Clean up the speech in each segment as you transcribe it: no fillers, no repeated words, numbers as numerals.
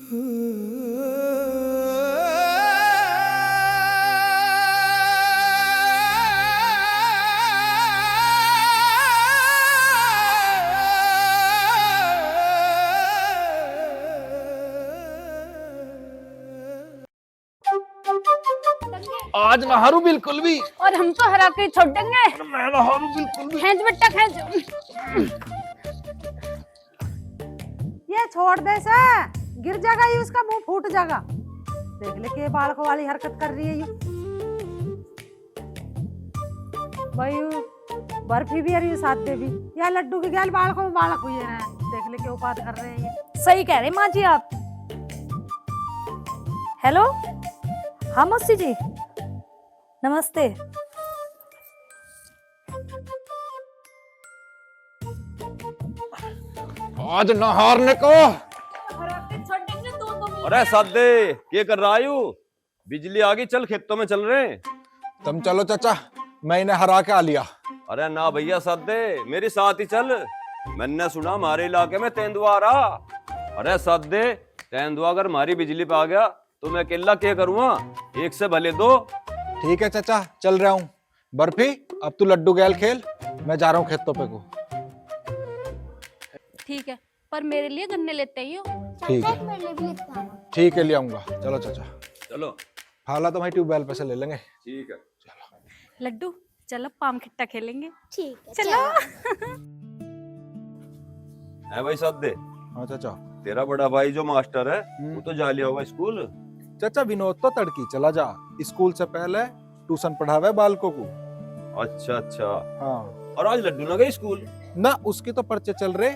आज ना हारू बिल्कुल भी। और हम तो हरा के छोड़ देंगे। मैं ना हारू बिल्कुल भी। खींच बेटा खींच। ये छोड़ दे से, गिर जाएगा ये, उसका मुंह फूट जाएगा। देख ले के बालकों वाली हरकत कर रही है ये। भाई बर्फी भी और साथ दे भी, या लड्डू की गैल बालकों में बालक हुए हैं। देख ले के उपात कर रहे हैं ये। सही कह रहे माँ जी आप। हेलो, हाँ मौसी जी, नमस्ते। आज ना हारने को। अरे सादे क्या कर रहा है? बिजली आ गई, चल खेतों में चल रहे हैं। तुम चलो चाचा, मैं इन्हें हरा के आ लिया। अरे ना भैया सादे, मेरे साथ ही चल। मैंने सुना हमारे इलाके में तेंदुआ आ रहा। अरे सादे, तेंदुआ अगर हमारी बिजली पे आ गया तो मैं अकेला क्या करूँगा? एक से भले दो। ठीक है चाचा, चल रहा हूँ। बर्फी अब तू लड्डू गैल खेल, मैं जा रहा हूँ खेतों पे को। ठीक है, पर मेरे लिए गन्ने लेते ही हो। ठीक है, मेरे लिए भी लेता हूँ। ठीक है, ले आऊंगा। चलो चाचा, चलो फाला तो भाई ट्यूबवेल पे से ले लेंगे। ठीक है। लड्डू चलो पाम खिट्टा खेलेंगे। ठीक है चलो। है भाई सादे, हाँ चाचा। तेरा बड़ा भाई जो मास्टर है वो तो जा लिया होगा स्कूल। चाचा विनोद तो तड़की चला जा, स्कूल से पहले ट्यूशन पढ़ावे बालकों को। अच्छा अच्छा। हाँ, और आज लड्डू ना गई स्कूल? ना उसकी तो पर्चे चल रहे,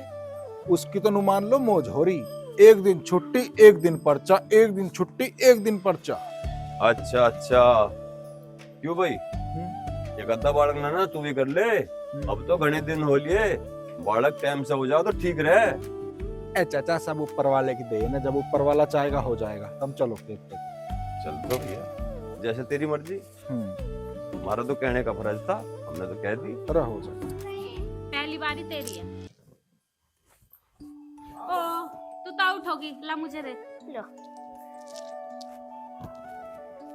उसकी तो नु मान लो मौज हो रही। एक दिन छुट्टी, एक दिन पर्चा, एक दिन छुट्टी, एक दिन पर्चा। अच्छा अच्छा। क्यों भाई? एक अद्धा बालक ना तू भी कर ले। अब तो घने दिन हो लिए, बालक टाइम से हो जाओ तो ठीक रहे। ए चाचा, सब ऊपर वाले की देन है, जब ऊपर वाला चाहेगा हो जाएगा। तुम चलो खेत पे। चल तो भैया, जैसे तेरी मर्जी। हमारा तो कहने का फर्ज था, हमने तो कह दी। अरे हो जाएगा। पहली बारी तेरी है। ओ तू तो आउट होगी, ला मुझे रे। लो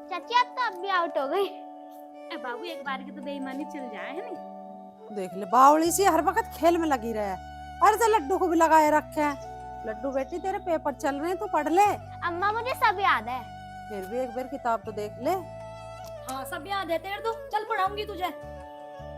चाची, आप तो अब भी आउट हो गई। ए बाबू, एक बार की तो बेईमानी चल जाए, है नहीं? देख ले बावली सी हर वक्त खेल में लगी रहे। अरे तो लड्डू को भी लगाए रखे हैं। लड्डू बेटी तेरे पेपर चल रहे हैं, तू पढ़ ले। अम्मा मुझे सब याद है। फिर भी एक बार किताब तो देख ले। हाँ सब याद है तेरे तो, चल पढ़ाऊंगी तुझे।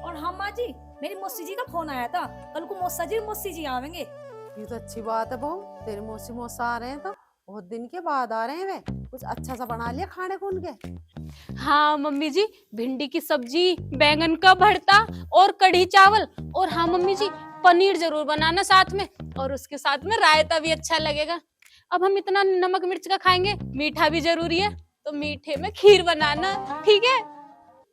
और हाँ माँ जी, मेरी मौसी जी का फोन आया था, कल को मौसी जी आवेंगे। ये तो अच्छी बात है बहू, तेरे मौसी मौसा आ रहे हैं तो बहुत दिन के बाद आ रहे हैं। वे कुछ अच्छा सा बना लिया खाने को उनके। हाँ मम्मी जी, भिंडी की सब्जी, बैंगन का भरता और कढ़ी चावल। और हाँ मम्मी जी, पनीर जरूर बनाना साथ में, और उसके साथ में रायता भी अच्छा लगेगा। अब हम इतना नमक मिर्च का खाएंगे, मीठा भी जरूरी है, तो मीठे में खीर बनाना, ठीक है?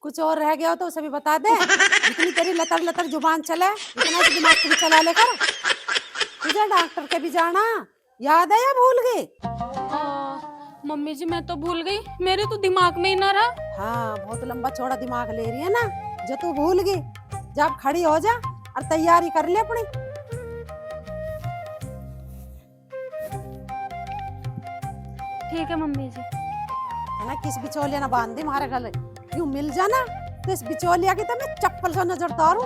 कुछ और रह गया हो तो उसे भी बता दे। जितनी तेरी लतर लतर जुबान चले, इतना तो दिमाग को भी चला लेकर। तुझे डॉक्टर के भी जाना याद है या भूल गई? मम्मी जी मैं तो भूल गई, मेरे तो दिमाग में ही ना रहा। हाँ, बहुत लंबा चौड़ा दिमाग ले रही है ना, जो तू भूल गई। जब खड़ी हो जा और तैयारी कर ले अपनी। ठीक है मम्मी जी। है ना, किस बिचौलिया ना बांध दी हमारे गले। यूं मिल जाना तो इस बिचौलिया की तो मैं चप्पल से नजर उतारूं।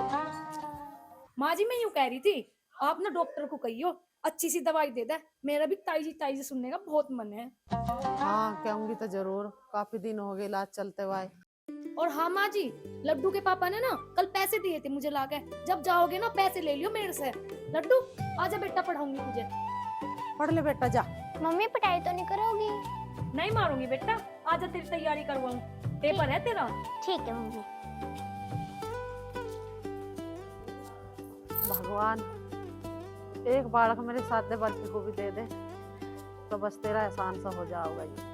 माँ जी मैं यूँ कह रही थी, आप ना डॉक्टर को कहियो अच्छी सी दवाई दे दे, मेरा भी ताईजी सुनने का बहुत मन है। हाँ कहूंगी तो जरूर, काफी दिन हो गए इलाज चलते हुए। और हाँ माँ जी, लड्डू के पापा ने ना कल पैसे दिए थे मुझे लाके, जब जाओगे ना पैसे ले लियो मेरे से। लड्डू आजा बेटा, पढ़ाऊंगी तुझे। पढ़ ले बेटा जा। मम्मी पिटाई तो नहीं करोगी? नहीं मारूंगी बेटा, आजा तेरी तैयारी करवाऊं, पेपर है तेरा। ठीक है मम्मी। भगवान, एक बालक मेरे साथ दे, बल्कि को भी दे दे तो बस तेरा एहसान सा हो जाओगा ये।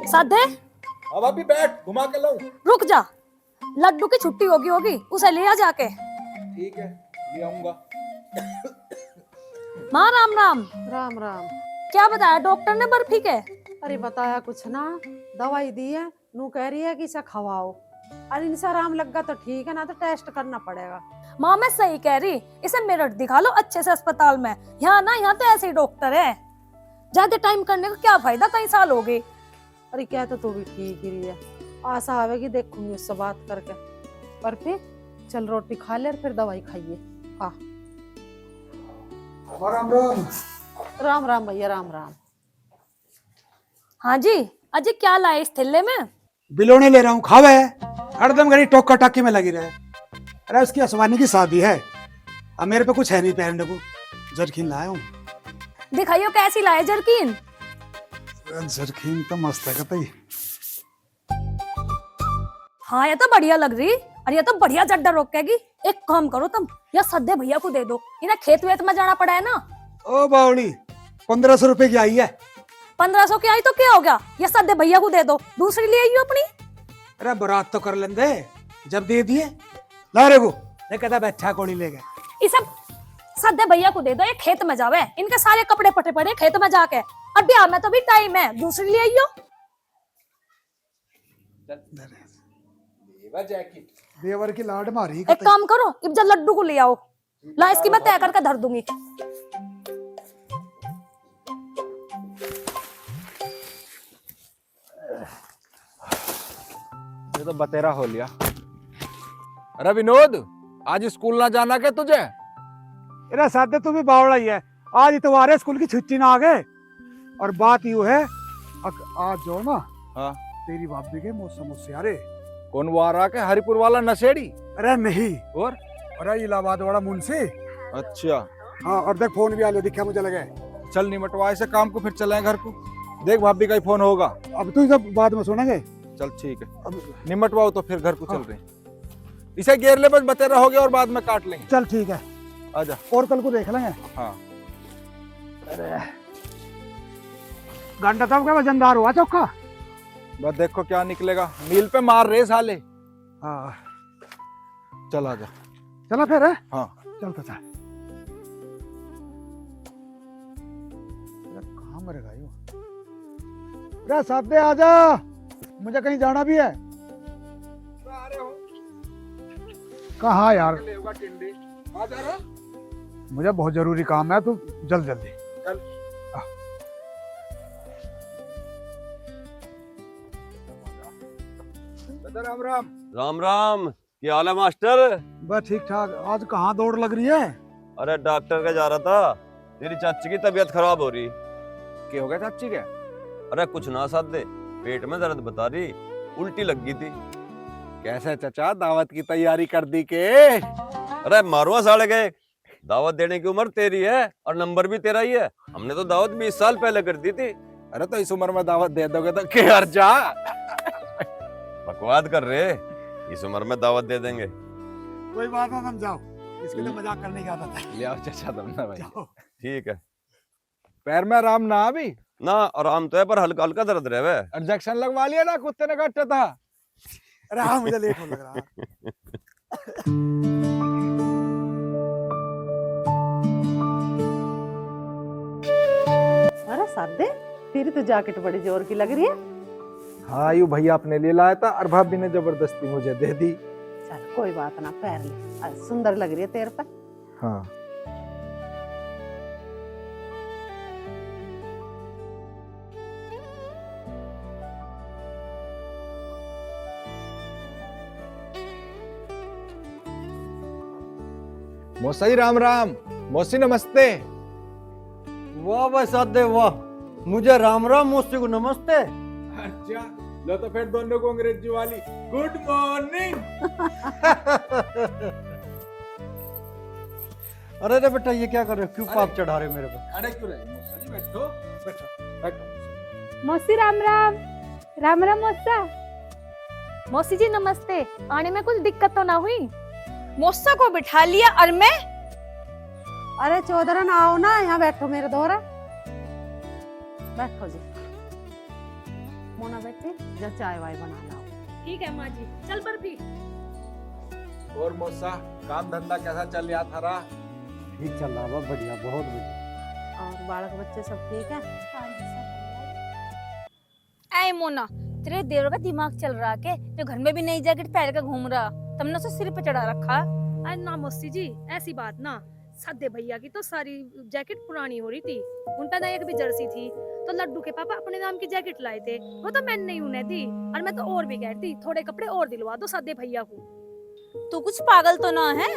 साधे अब अभी बैठ, घुमा के लाऊं। रुक जा, लड्डू की छुट्टी होगी, उसे ले आ जाके। ठीक है, ले आऊंगा। माँ राम राम। राम राम। क्या बताया डॉक्टर ने बर्फी के? अरे बताया कुछ ना, दवाई दी है, नू कह रही है कि इसे खवाओ। अरे इनसे आराम लगा तो ठीक है, ना तो टेस्ट करना पड़ेगा। माँ मैं सही कह रही, इसे मेरठ दिखा लो अच्छे से अस्पताल में। यहाँ तो ऐसे ही डॉक्टर है, ज्यादा टाइम करने का क्या फायदा, कई साल हो गए। अरे क्या तो तू भी ठीक ही रही है, आशा आवेगी देखूंगी उससे बात करके। पर फिर चल रोटी खा ले और फिर दवाई खाइए। हाँ राम राम। राम राम भैया, राम राम। हाँ जी, अजय क्या लाए इस थैले में? बिलोने ले रहा हूँ, खावे हरदम घड़ी टोका टाकी में लगी रहे। अरे उसकी असवानी की शादी है, अब मेरे पे कुछ है नहीं पहनने को, जरकीन लाया हूँ। दिखाइयो कैसी लाए जरकीन। जरकीन तो मस्त है कतई। हाँ ये तो बढ़िया लग रही, और ये तो बढ़िया जड्डा रोकेगी। एक काम करो तुम, या सद्दे भैया को दे दो, इन्हें खेत वेत में जाना पड़ा है ना। ओ बावड़ी 1500 रुपए की आई है। 1500 की आई तो क्या हो गया, ये सद्दे भैया को दे दो, दूसरी ले आइयो अपनी। अरे बारात तो कर लेंदे, जब दे दिए ला रे को नहीं कहता अच्छा कोड़ी ले गए। इसे सद्दे भैया को दे दो, ये खेत में जावे, इनके सारे कपड़े पटे पड़े खेत में जाके। अब ब्याह में तो भी टाइम है, दूसरी ले आइयो। देवर की लाड मारी एक काम करो, इब्जा लड्डू को ले आओ, ला इसकी मैं तय करके धर दूंगी। ये तो बतेरा हो लिया। अरे विनोद, आज स्कूल ना जाना क्या तुझे? अरे सादे तू भी बावड़ा ही है, आज इतवार स्कूल की छुट्टी ना आ गए। और बात यूं है, आज जो ना हाँ तेरी भाभी के मौसम से यारे। कौन वो आ रहा के? हरिपुर वाला नशेड़ी? अरे नहीं, और अरे इलाहाबाद वाला मुंशी। अच्छा हाँ और देख फोन भी आ लिया, दिखा मुझे लगे। चल निमटवा इसे काम को, फिर चलें घर को। देख भाभी का ही फोन होगा। अब तू सब बाद में सुनेंगे। चल ठीक है, अब निमटवाओ तो फिर घर को चल रहे हैं। इसे घेर ले, बस बतेरा हो गया और बाद में काट लेंगे। चल ठीक है, आजा। और कल को देख लेंगे। हाँ घंटा तब का वजनदार हुआ चौका। बस देखो क्या निकलेगा, मील पे मार रहे साले। हाँ चल आजा। चलो फिर है? हाँ चल तो चल। कहाँ मरेगा यो? अरे सादे आजा, मुझे कहीं जाना भी है। कहाँ यार? मुझे बहुत जरूरी काम है, तू जल्दी जल्दी चल। राम राम। राम राम, क्या हाल है मास्टर? बस ठीक ठाक। आज कहाँ दौड़ लग रही है? अरे डॉक्टर का जा रहा था, तेरी चाची की तबीयत खराब हो रही। क्या हो गया चाची के? अरे कुछ ना साथ दे, पेट में दर्द बता रही, उल्टी लग गई थी। कैसे चाचा, दावत की तैयारी कर दी के? अरे मारुआ साले गए, दावत देने की उम्र तेरी है और नंबर भी तेरा ही है। हमने तो दावत 20 साल पहले कर दी थी। अरे तो इस उम्र में दावत दे दोगे तो क्या जा। बकवाद कर रहे, इस उम्र में दावत दे देंगे। कोई बात ना, तुम जाओ, इसके लिए मजाक करने की आदत है। ले आओ चाचा तुम ना भाई। जाओ। ठीक है पैर में आराम ना अभी? ना, आराम तो है पर हल्का हल्का दर्द रहे वे। इंजेक्शन लगवा लिया ना, कुत्ते ने काटा था। अरे हाँ मुझे लेट होने लग रहा है। अरे सादे, तेरी तो जैकेट बड़ी जोर की लग रही है। हाँ यू भैया अपने लिए लाया था और भाभी ने जबरदस्ती मुझे दे दी। चल कोई बात ना, पहन ले, आज सुंदर लग रही है तेरे पर। हाँ मौसी राम राम। मौसी नमस्ते। वाह भाई सादे वाह, मुझे राम राम, मौसी को नमस्ते। अच्छा लो तो फिर दोनों को अंग्रेजी वाली गुड मॉर्निंग। अरे रे बेटा ये क्या कर रहे हो, क्यों पाप चढ़ा रहे हो मेरे पे? अरे क्यों रहे मौसा जी, बैठो बैठो बैठो। मौसी राम राम। राम राम मौसा। मौसी जी नमस्ते, आने में कुछ दिक्कत तो ना हुई? मौसा को बिठा लिया और मैं? अरे चौधरन आओ ना, यहाँ बैठो मेरे दोहरा। बैठो जी, मोना बेटी जा चाय वाय बना लाओ। ठीक है माँ जी, चल बर्फी। और मौसा काम धंधा कैसा चल रहा थारा? ठीक चल रहा है, बढ़िया, बहुत बढ़िया। और बालक बच्चे सब ठीक है? ऐ मोना, तेरे देवर का दिमाग चल रहा के जो घर में भी नई जैकेट पहन कर घूम रहा, तुमने उसे सिर पे चढ़ा रखा। अरे ना मौसी जी, ऐसी बात ना। सदे भैया की तो सारी जैकेट पुरानी हो रही थी, उनका ना एक भी जर्सी थी, तो लड्डू के पापा अपने नाम की जैकेट लाए थे, वो तो मैंने ही उन्हें दी। और मैं तो और भी कहती थोड़े कपड़े और दिलवा दो सदे भैया को। तू कुछ पागल तो ना है?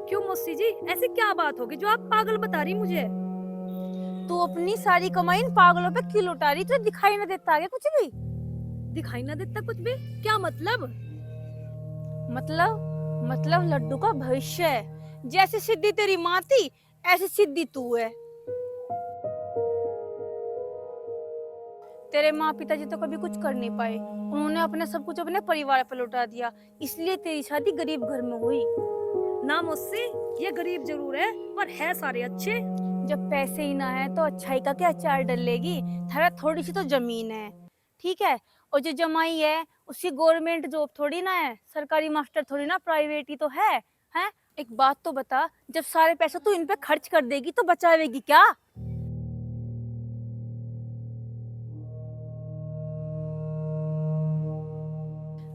क्यों मौसी जी, ऐसी क्या बात होगी जो आप पागल बता रही मुझे? तू अपनी सारी कमाई इन पागलों पे क्यों लुटा रही? तुझे दिखाई ना देता आगे कुछ भी? दिखाई ना देता कुछ भी? क्या मतलब? मतलब लड्डू का भविष्य है। जैसी सिद्धि तेरी माँ थी, ऐसी सिद्धि तू है। तेरे माँ पिताजी तो कभी कुछ कर नहीं पाए, उन्होंने अपने सब कुछ अपने परिवार पर लौटा दिया, इसलिए तेरी शादी गरीब घर में हुई। ना मौसी, ये गरीब जरूर है पर है सारे अच्छे। जब पैसे ही ना है तो अच्छाई का क्या अचार डलेगी? थारा थोड़ी सी तो जमीन है, ठीक है, और जो जमाई है उसकी गवर्नमेंट जॉब थोड़ी ना है, सरकारी मास्टर थोड़ी ना, प्राइवेट ही तो है। हैं? एक बात तो बता, जब सारे पैसे तू इन पे खर्च कर देगी तो बचावेगी क्या?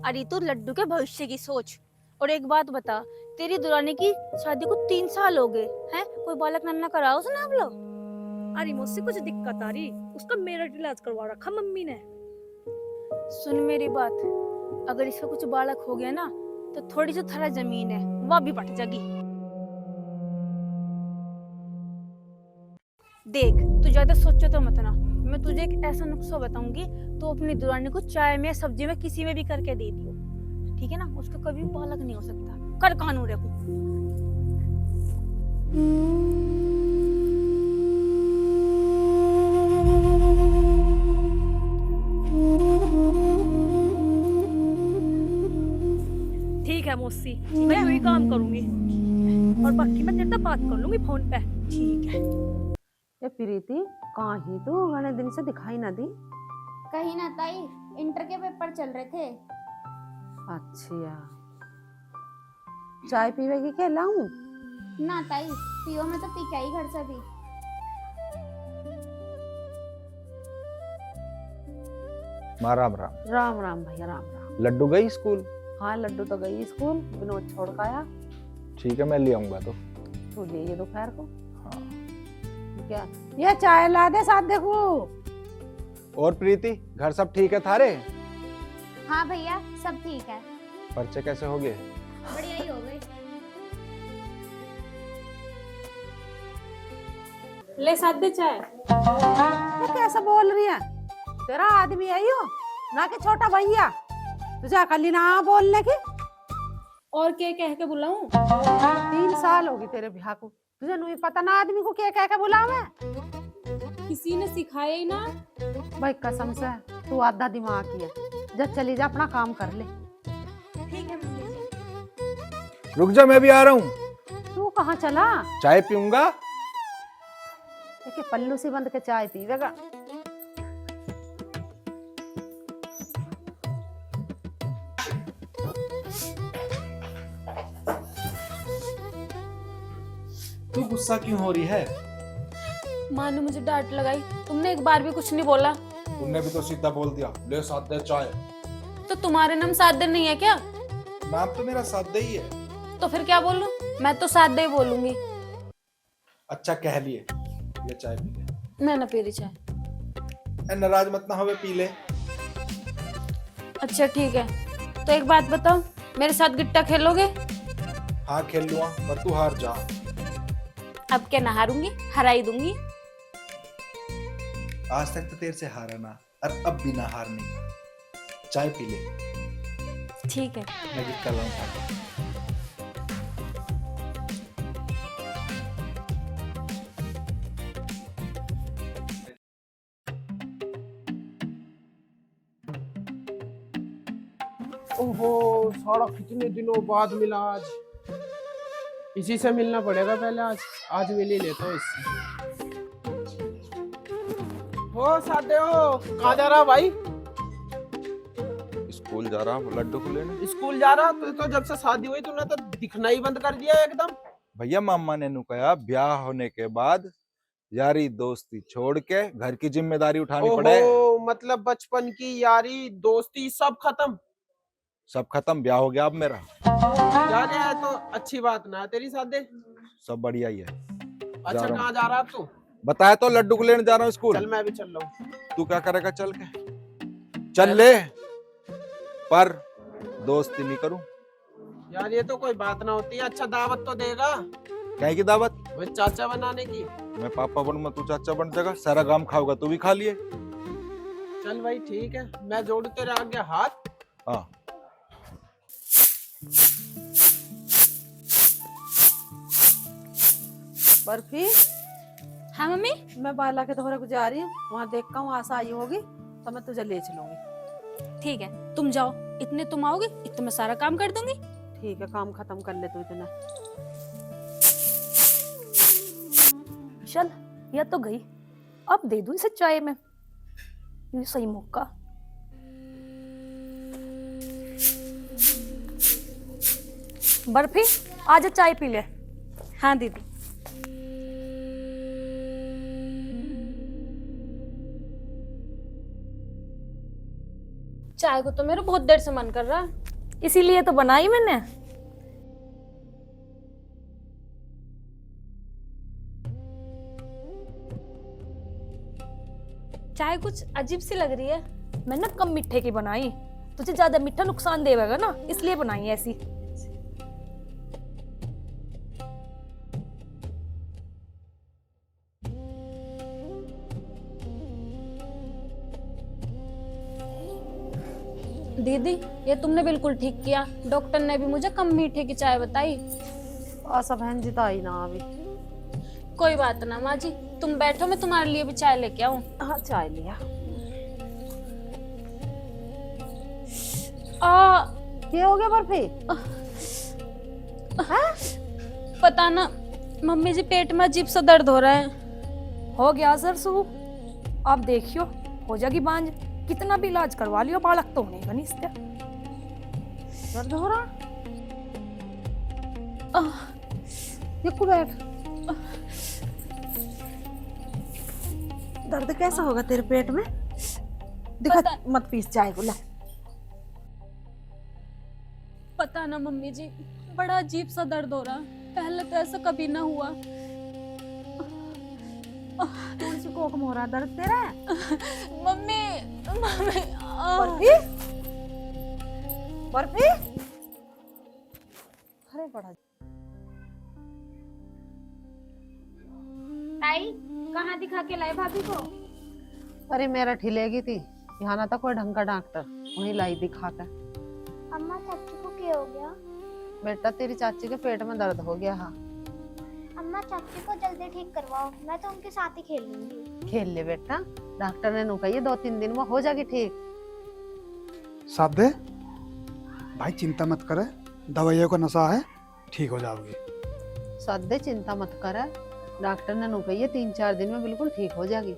अरे तू लड्डू के भविष्य की सोच। और एक बात बता, तेरी दुरानी की शादी को 3 साल हो गए हैं, कोई बालक नन्ना कराओ उसने आप लोग? अरे मुझसे कुछ दिक्कत आ रही, उसका मेरठ इलाज करवा रखा मम्मी ने। सुन मेरी बात, अगर इसका कुछ बालक हो गया ना तो थोड़ी सी थारा जमीन है वह भी बट जाएगी। देख, तू ज्यादा सोचो तो मत ना, मैं तुझे एक ऐसा नुस्खा बताऊंगी, तो अपनी दुरानी को चाय में, सब्जी में, किसी में भी करके दे दियो, ठीक है ना? उसका कभी बालक नहीं हो सकता। कर कानून रे को। ठीक है मौसी, मैं वही काम करूंगी और बाकी मैं तेरे से बात कर लूंगी फोन पे। ठीक है। ये प्रीति कहाँ ही तू? घने दिन से दिखाई ना दी। कहीं ना ताई, इंटर के पेपर चल रहे थे। अच्छा, चाय पीवेगी क्या लाऊं? ना ताई, पियो, मैं तो पी के आई घर से भी। माँ राम राम। राम राम भैया, राम राम। लड्डू गई स्कूल? हाँ, लड्डू तो गई स्कूल, विनोद छोड़ के आया। ठीक है, मैं ले आऊंगा तो। तू ले ये दोपहर को। हाँ। क्या ये चाय ला दे साथ देखो। और प्रीति, घर सब ठीक है थारे? हाँ भैया, सब ठीक है। पर्चे कैसे हो गए? बढ़िया ही हो गए। ले साथ दे चाय। ये कैसा बोल रही है? तेरा आदमी है यो, ना कि छोटा भैया। तुझे अकल ही ना बोलने की। और क्या कह के बुलाऊं? 3 साल होगी तेरे ब्याह को, तुझे नहीं पता ना आदमी को क्या कह के बुलावे? किसी ने सिखाया ही ना। भाई कसम से तू आधा दिमाग की है। जब चली जा, अपना काम कर ले। ठीक है मम्मी जी। रुक जा, मैं भी आ रहा हूँ। तू कहाँ चला? चाय पीऊंगा। एक पल्लू सी बंद के चाय पीवेगा। तू गुस्सा क्यों हो रही है? माँ ने मुझे डांट लगाई, तुमने एक बार भी कुछ नहीं बोला। तुमने भी तो सीधा बोल दिया, ले साथ दे चाय। तो तुम्हारे नाम सादे नहीं है क्या? नाम तो मेरा साथ दे ही है। तो फिर क्या बोलूं? मैं तो सादे ही बोलूंगी। अच्छा कह लिए, ये चाय पी ले। मैं ना पी रही चाय। ए, नाराज मत ना होवे, पी ले। अच्छा ठीक है, तो एक बात बताओ, मेरे साथ गिट्टा खेलोगे? हाँ खेल लूंगा, पर तू हार जा। अब क्या, ना हारूंगी, हरा ही दूंगी। आज तक तो तेरे से हारा ना, और अब भी ना हारने का। चाय पी ले। ठीक है। मैं गिट्टा लाऊंगा। ओहो, सारा कितने दिनों बाद मिला आज। इसी से मिलना पड़ेगा पहले। आज मिल ही लेता हूँ इससे। हो सादे हो, कहाँ जा रहा भाई? स्कूल जा रहा हूँ लड्डू को लेने। स्कूल जा रहा? तो जब से शादी हुई तूने तो दिखना ही बंद कर दिया एकदम। भैया मामा ने नु कहा ब्याह होने के बाद यारी दोस्ती छोड़ के घर की जिम्मेदारी उठानी पड़े। मतलब बचपन की यारी दोस्ती सब खत्म? सब खत्म, ब्याह हो गया अब मेरा। जा रहा है तो अच्छी बात ना है तेरी शादी। सब बढ़िया ही है। अच्छा रहा हूँ। कहाँ जा रहा है तू? बताया तो, लड्डू को लेने जा रहा हूँ स्कूल। चल मैं भी चल रहा हूँ। तू क्या करेगा चल के? चल ले, पर दोस्ती नहीं करूं। यार ये तो कोई बात ना होती है। अच्छा दावत तो देगा? कहीं की दावत? वो चाचा बनाने की। मैं पापा बनूंगा, तू चाचा बन जाएगा। सारा गांव खाओगा, तू भी खा लिए। चल भाई ठीक है, मैं जोड़ू तेरे आगे हाथ। हाँ। बर्फी, हाँ मम्मी। मैं बाला के दोहरे को जा रही हूँ, वहाँ देखता हूँ आशा आई होगी तो मैं तुझे ले चलूंगी। ठीक है, तुम जाओ, इतने तुम आओगे इतने मैं सारा काम कर दूंगी। ठीक है, काम खत्म कर ले तू इतना। चल या तो गई, अब दे दूं इसे चाय में, ये सही मौका। बर्फी आजा चाय पी ले। हाँ दीदी। चाय को तो मेरा बहुत देर से मन कर रहा है। इसीलिए तो बनाई मैंने। चाय कुछ अजीब सी लग रही है। मैंने कम मीठे की बनाई, तुझे ज्यादा मीठा नुकसान देगा ना, इसलिए बनाई ऐसी। दीदी ये तुमने बिल्कुल ठीक किया, डॉक्टर ने भी मुझे कम मीठे की चाय बताई। आशा बहन जी तो आई ना अभी। कोई बात ना माँ जी, तुम बैठो, मैं तुम्हारे लिए भी चाय लेके आऊं। हाँ चाय लिया। क्या हो गया बर्फी? पता ना मम्मी जी, पेट में अजीब सा दर्द हो रहा है। हो गया सरसू, अब देखियो हो जाएगी बांझ। कितना भी इलाज करवा लियो, बालक तो होने का नहीं इसका। दर्द हो रहा? ये को बैठ। दर्द कैसा होगा तेरे पेट में? दिखा मत पीस चाय को। ला पता ना मम्मी जी, बड़ा अजीब सा दर्द हो रहा है, पहले तो ऐसा कभी ना हुआ। कौन सी कोक में हो रहा दर्द तेरा? Mummy mummy barfi, barfi. अरे बड़ा ताई कहाँ दिखा के लाए भाभी को? अरे मेरा ठिलेगी थी, यहाँ ना था कोई ढंग का डॉक्टर, वहीं लाई दिखा कर। अम्मा चाची को क्या हो गया? बेटा तेरी चाची के पेट में दर्द हो गया। हाँ अम्मा चाची को जल्दी ठीक करवाओ, मैं तो उनके साथ ही खेल लूंगी। खेल ले बेटा, डॉक्टर ने नु कही 2-3 दिन में हो जाएगी ठीक। सादे भाई चिंता मत करे, दवाइयों का नशा है, ठीक हो जाओगी। सादे चिंता मत कर, डॉक्टर ने नु कही 3-4 दिन में बिल्कुल ठीक हो जाएगी।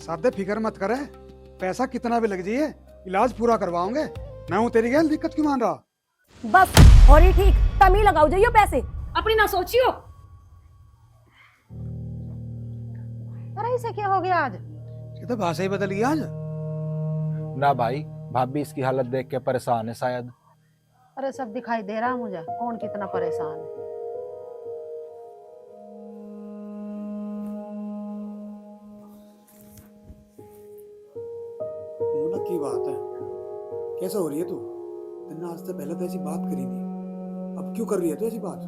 सादे फिक्र मत करे, पैसा कितना भी लग जाए इलाज पूरा करवाओगे। मैं हूँ तेरी गैल, दिक्कत क्यों मान रहा? बस और ही ठीक, तम ही लगाओ जाइयो पैसे, अपनी ना सोचियो। अरे इसे क्या हो गया आज? ये तो भाषा ही बदल गई आज। ना भाई, भाभी इसकी हालत देख के परेशान है शायद। अरे सब दिखाई दे रहा मुझे, कौन कितना परेशान है। मोना की बात है, कैसा हो रही है तू? तेने आज से पहले तो ऐसी बात करी नहीं, अब क्यों कर रही है तू ऐसी बात?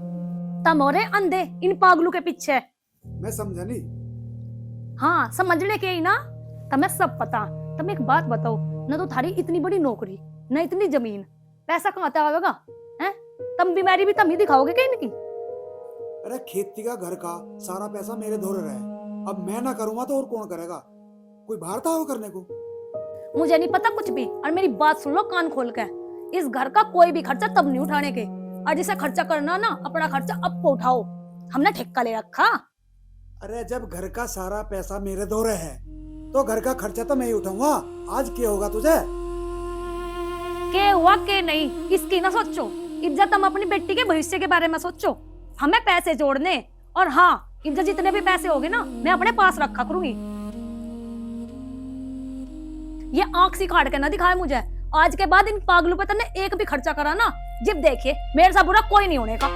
तम हो रहे अंधे इन पागलों के पीछे। मैं समझा नहीं। हाँ समझने के ही ना, तुम्हें सब पता। तुम एक बात बताओ, न तो थारी इतनी बड़ी नौकरी, न इतनी जमीन, पैसा कहाँ से आवेगा? हैं? तुम बीमारी भी तुम ही दिखाओगे कहीं की? अरे खेती का घर का सारा पैसा मेरे धोरे रहे, अब मैं ना करूंगा तो और कौन करेगा? कोई बाहर था वो करने को? मुझे नहीं पता कुछ भी, और मेरी बात सुन लो कान खोल के। इस घर का कोई भी खर्चा तब नहीं उठाने के, और जिसे खर्चा करना ना अपना खर्चा अब को उठाओ, हमने ठेका ले रखा। अरे जब घर का सारा पैसा मेरे धोरे है तो घर का खर्चा तो मैं ही उठाऊंगा। आज क्या होगा तुझे? के हुआ के नहीं इसकी ना सोचो, इज्जत हम अपनी बेटी के भविष्य के बारे में सोचो। हमें पैसे जोड़ने, और हाँ इज्जत जितने भी पैसे होंगे ना मैं अपने पास रखा करूंगी। ये आंख सी काट के ना दिखाए मुझे। आज के बाद इन पागलों पे तने एक भी खर्चा करा ना, जब देखिए मेरे साथ बुरा कोई नहीं होने का।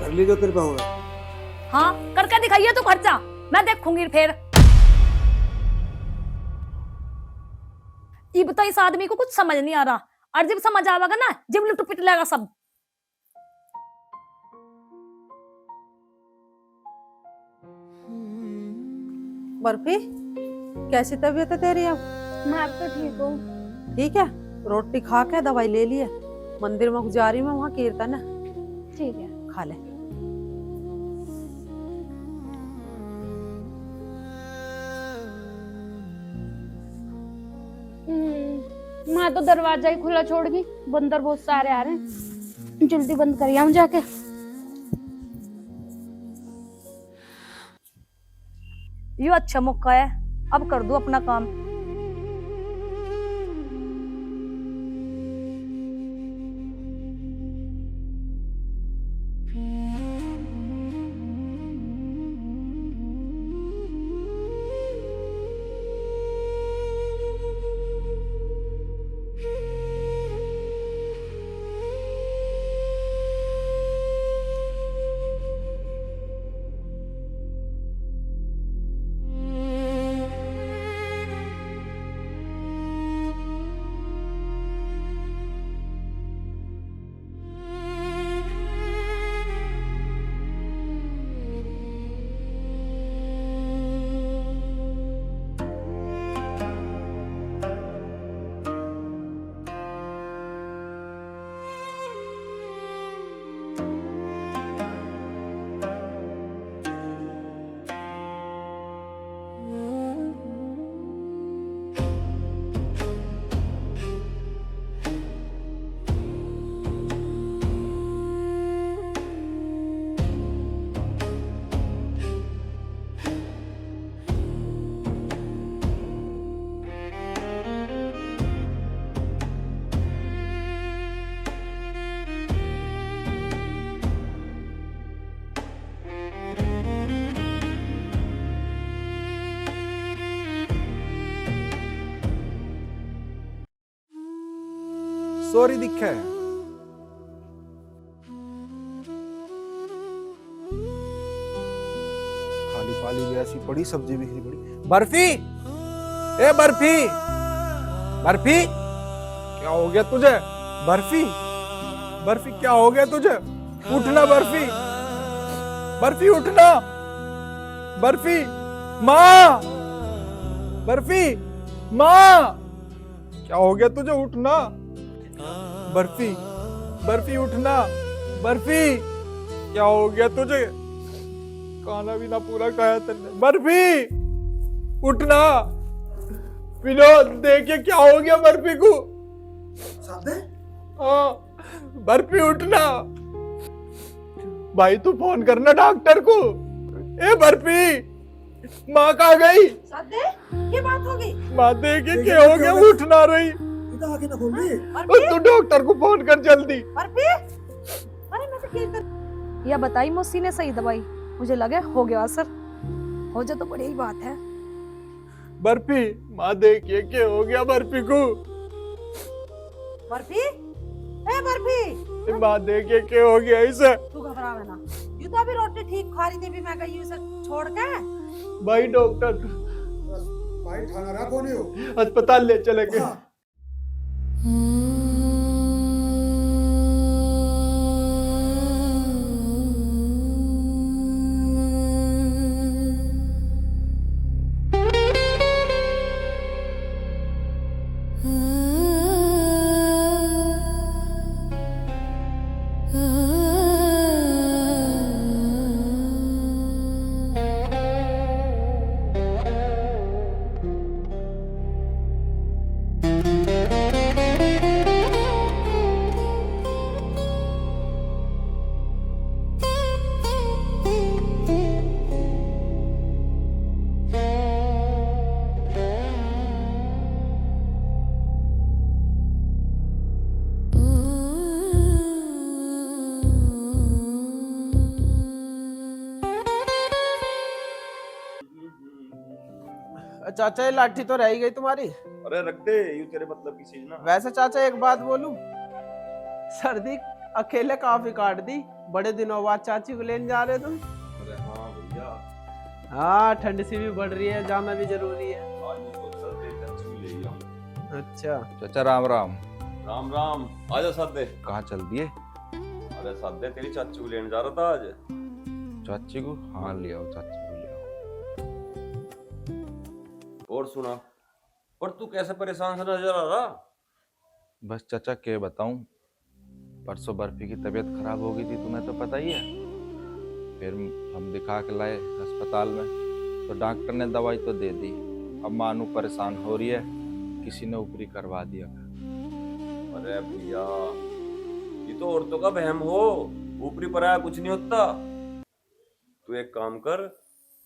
कर ली तो कृपा होगा। हाँ करके दिखाइए तो खर्चा, मैं देखूंगी फिर। ये तो इस आदमी को कुछ समझ नहीं आ रहा, और जब समझ आवेगा ना जब लुट पिट लेगा सब। बर्फी, कैसी तबीयत है तेरी अब? मैं अब तो ठीक हूँ। ठीक है, रोटी खा के दवाई ले लिए, मंदिर में जा रही मैं, वहाँ कीर्तन है, ठीक है। खा ले। मैं तो दरवाजा ही खुला छोड़ गई, बंदर बहुत सारे आ रहे हैं। जल्दी बंद कर आऊं जाके। ये अच्छा मौका है, अब कर दूं अपना काम। सॉरी दिखा है। खाली पाली भी ऐसी पड़ी, सब्जी बिखरी पड़ी। बर्फी, ए बर्फी, बर्फी क्या हो गया तुझे? बर्फी, बर्फी क्या हो गया तुझे? उठना बर्फी, बर्फी उठना, बर्फी माँ, बर्फी माँ, क्या हो गया तुझे? उठना बर्फी, बर्फी उठना, बर्फी क्या हो गया तुझे? खाना भी ना पूरा खाया तेने। बर्फी उठना, विनोद देखिए क्या हो गया बर्फी को। हाँ बर्फी उठना, भाई तू फोन करना डॉक्टर को। ए बर्फी, माँ कहाँ गई? सादे, ये बात हो गई। माँ देखिए क्या हो गया, उठ ना रही। तू डॉक्टर को फोन कर जल्दी। बर्फी, अरे मैं तो कीर्तन। या बताई मौसी ने सही दवाई, मुझे लगे हो गया असर, हो जाए तो बड़ी ही बात है। बर्फी, माँ देखिए क्या हो गया बर्फी को। बर्फी, ए बर्फी, माँ देखिए क्या हो गया इसे। तू घबरावे ना, यू तो अभी रोटी ठीक खा रही थी, भी मैं गई उसे छोड़ के। भाई डॉक्टर, भाई ठाना रहा कौन हो? अस्पताल ले चले गए। चाचा ये लाठी तो रह ही गई तुम्हारी। अरे रख दे, ये तेरे मतलब की चीज ना। वैसे चाचा एक बात बोलूं, सर्दी अकेले काफी काट दी, बड़े दिनों बाद चाची को लेने जा रहे तुम। अरे हाँ भैया, हाँ ठंड सी भी बढ़ रही है, जाना भी जरूरी है। आज तो सर्दी चाची को ले ही आऊं। अच्छा चाचा राम राम। राम राम। आजा सादे। कहाँ चल दिए? अरे सादे तेरी चाची को लेने जा रहा था आज। चाची को? हाँ ले आओ, चाची को ले आओ। और सुना, और तू कैसे परेशान सा नजर आ रहा? बस चाचा क्या बताऊं, परसों बर्फी की तबीयत खराब हो गई थी, तुम्हें तो पता ही है। फिर हम दिखा के लाए अस्पताल में, तो डॉक्टर ने दवाई तो दे दी। अब मानू परेशान हो रही है, किसी ने ऊपरी करवा दिया। अरे भैया, ये तो औरतों का वहम हो, ऊपरी पराया कुछ नहीं होता। तू एक काम कर,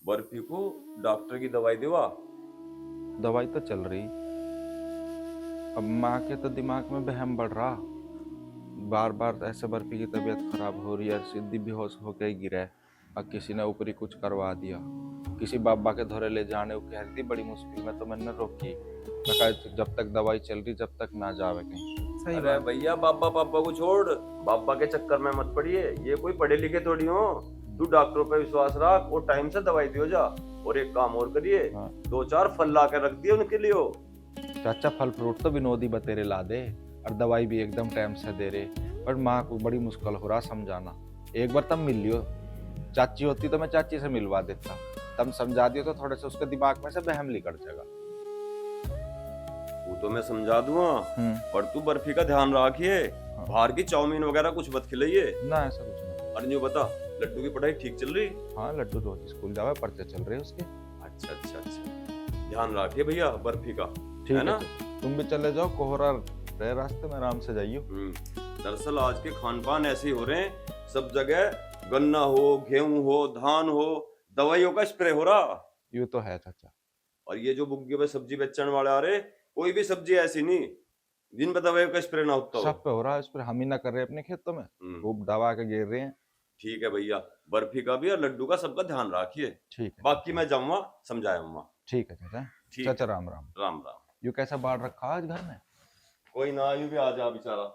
बर्फी को डॉक्टर की दवाई दिवा। दवाई तो चल रही, अब माँ के तो दिमाग में वहम बढ़ रहा। बार बार ऐसे बर्फी की तबीयत खराब हो रही है, सीधी बेहोश होकर ही गिरा है। अब किसी ने ऊपरी कुछ करवा दिया, किसी बाबा के धोरे ले जाने को कह रही थी, बड़ी मुश्किल में तो मैंने रोकी। मैं कहा जब तक दवाई चल रही, जब तक ना जावे कहीं। सही अरे भैया, बाबा बाबा को छोड़, बाबा के चक्कर में मत पड़िए, ये कोई पढ़े लिखे थोड़ी हो। तू डॉक्टरों पे विश्वास रख और टाइम से दवाई दियो जा। और एक काम और करिए, हाँ। 2-4 फल ला के रख दिए उनके लिए। चाचा फल फ्रूट तो विनोदी बतेरे ला दे, और दवाई भी एकदम टाइम से दे रहे। पर माँ को बड़ी मुश्किल हो रहा समझाना। एक बार तब मिल लियो, चाची होती तो मैं चाची से मिलवा देता। तब समझा दियो तो थोड़े से उसके दिमाग में से वहम निकल जाएगा। वो तो मैं समझा दूंगा, पर तू बर्फी का ध्यान रखिए। हाँ। बाहर की चाउमीन वगैरह कुछ मत खिलाइए। ना ऐसा कुछ नहीं। अरे न्यू बता, लड्डू की पढ़ाई ठीक चल रही? हाँ लड्डू रोज स्कूल जावे, पर्चे चल रहे उसके। अच्छा अच्छा अच्छा, ध्यान रखिए भैया बर्फी का, ठीक है ना? तुम भी चले जाओ, कोहरा रहे रास्ते में, आराम से जाइयो। दरअसल आज के खान पान ऐसे ही हो रहे हैं, सब जगह गन्ना हो, गेहूं हो, धान हो, दवाइयों का स्प्रे हो रहा। ये तो है चाचा। और ये जो बुग्गे पे सब्जी बेचने वाले आ रहे, कोई भी सब्जी ऐसी नहीं जिन पे दवाइयों का स्प्रे ना होता हो। सब पे हो रहा है स्प्रे, हम ही ना कर रहे अपने खेतों में, खूब दवा के गिर रहे हैं। ठीक है भैया, बर्फी का भी और लड्डू का सबका ध्यान रखिए। ठीक है, बाकी मैं जाऊंगा, समझाऊंगा। ठीक है चाचा। ठीक चाचा राम राम। राम राम। यू कैसा बाढ़ रखा आज घर में? कोई ना, यूं भी आ जा बेचारा।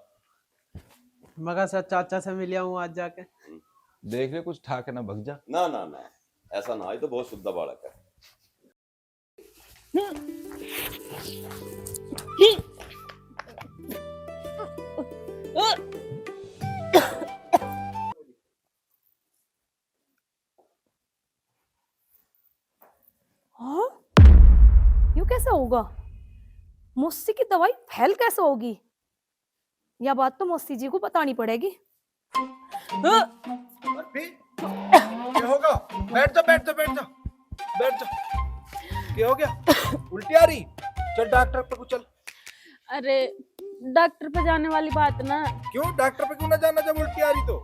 मगर सर चाचा से मिलिया हूँ आज जाके। देख ले कुछ ठा के ना भग जा। ना ना ना, ऐसा ना, ये तो बहुत शुद्ध बालक है। हाँ, यूं कैसे होगा? मौसी की दवाई फैल कैसे होगी? यह बात तो मौसी जी को बतानी पड़ेगी। बर्फी, क्या होगा? बैठ जा बैठ जा बैठ जा बैठ जा। क्या हो गया? उल्टी आ रही? चल डॉक्टर पे को चल। अरे डॉक्टर पे जाने वाली बात ना। क्यों डॉक्टर पे क्यों ना जाना जब उल्टी आ रही तो?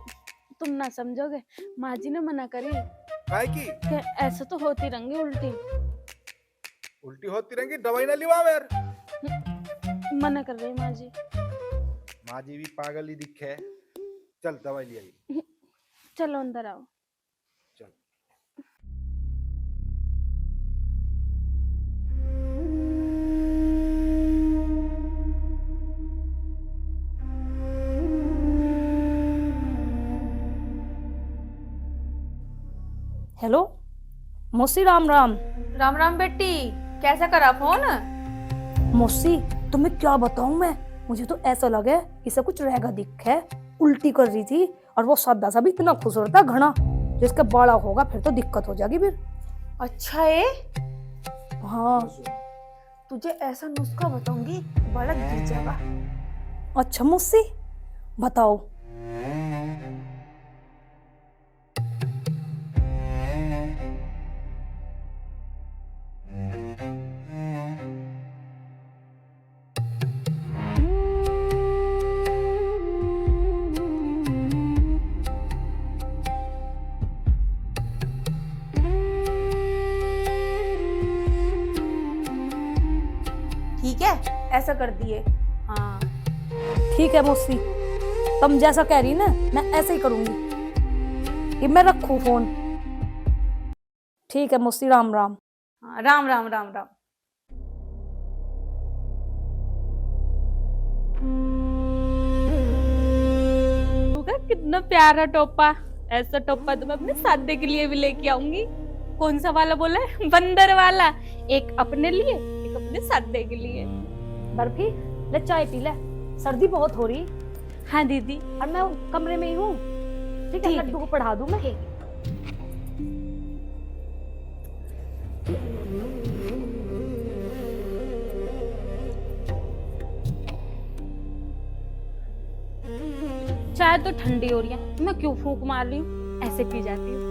तुम ना समझोगे, माँ जी ने मना करी काहे की? कि ऐसे तो होती रहेंगी उल्टी। उल्टी होती रहेंगी, दवाई ना लिवा यार। मना कर रही माँ जी। माँ जी भी पागल ही दिखे। चल दवाई ले आई। चलो अंदर आओ। चल। हेलो मौसी, राम राम। राम राम बेटी, कैसा करा फोन? मौसी तुम्हें क्या बताऊं मैं, मुझे तो ऐसा लगे इसे कुछ रहेगा दिख है। उल्टी कर रही थी और वो सादा सा भी इतना खुश रहता घना, जिसका बड़ा होगा फिर तो दिक्कत हो जाएगी फिर। अच्छा है, हाँ तुझे ऐसा नुस्खा बताऊंगी, बड़ा गिर जाएगा। अच्छा मौसी बताओ। ठीक है, ऐसा कर दिए। हाँ ठीक है मौसी, तुम जैसा कह रही ना मैं ऐसे ही करूंगी। कि मैं रखूं फोन? ठीक है मौसी, राम राम। हाँ, राम राम राम राम। कितना प्यारा टोपा। ऐसा टोपा तो मैं अपने सादे के लिए भी लेके आऊंगी। कौन सा वाला बोला है? बंदर वाला। एक अपने लिए, एक अपने सादे के लिए। बर्फी ले चाय पी ले, सर्दी बहुत हो रही। हाँ दीदी। और मैं कमरे में ही हूँ, ठीक है? ठीक है। लड्डू को पढ़ा दूं मैं। चाय तो ठंडी हो रही है, मैं क्यों फूंक मार रही हूँ, ऐसे पी जाती हूँ।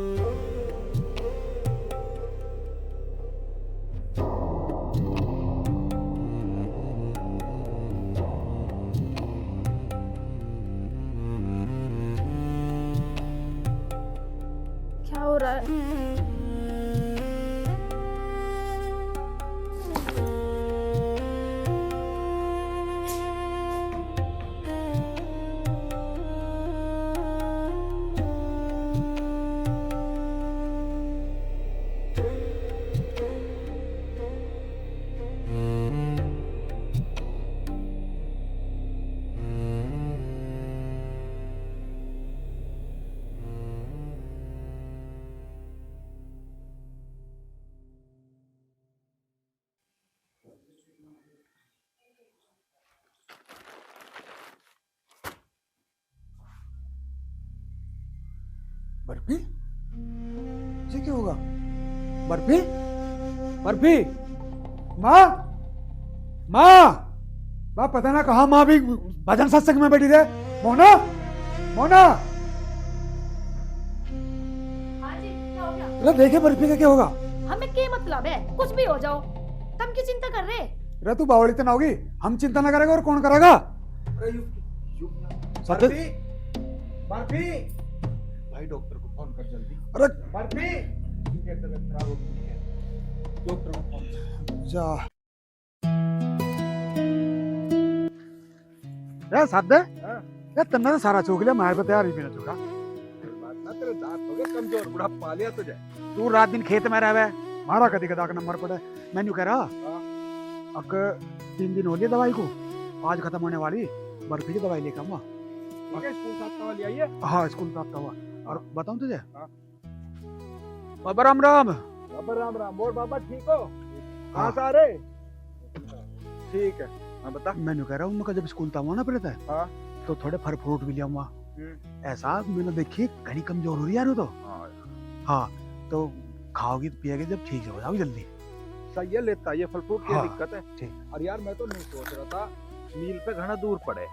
क्या हो रहा है? बर्फी, ये क्या होगा? बर्फी, बर्फी, माँ, माँ, माँ, पता ना कहाँ माँ भी भजन सत्संग में बैठी रहे। मोना, मोना, हाँ जी, क्या हो गया? अरे देखे बर्फी का क्या होगा? हमें क्या मतलब है? कुछ भी हो जाओ, तुम क्यों चिंता कर रहे? अरे तू बावड़ी तो ना होगी, हम चिंता ना करेगा और कौन करेगा? सत्य, बर्फी, बर्फी, भाई डॉक्टर को फोन कर जल्दी। अरे बर्फी, ये तबीयत खराब हो गई है, डॉक्टर को फोन कर। जा, यार साथ दे, यार तन्ना तो सारा चूक लिया, मार पे तैयार ही भी ना चुका। बात ना, तेरे दांत हो गए कमजोर, बुढ़ा पा लिया तुझे। तू रात दिन खेत में रहे, मारा कदी कदा का नंबर पड़े। मैं कह रहा अब 3 दिन हो लिए दवाई को, आज खत्म होने वाली। बर्फी की दवाई लेकर आऊंगा। ठीक है, स्कूल साथ वाली आई है। हाँ स्कूल प्राप्त हुआ। और बताऊं तुझे, हाँ। बाबा राम राम। बाबा राम राम। बोल बाबा, ठीक हो? कहाँ से आ रहे? ठीक है, हाँ बता। मैं कह रहा हूँ, उनका जब स्कूल था ना पड़ता है, हाँ। तो थोड़े फल फ्रूट भी लिया हुआ। ऐसा मैंने देखी घनी कमजोर हो रही है यार वो तो। हाँ तो खाओगी तो पिएगी, जब ठीक हो जाओगी जल्दी। सही है, लेता ये फल फ्रूट की हाँ, दिक्कत है। ठीक। और यार मैं तो नहीं सोच रहा था, मील पे घना दूर पड़े,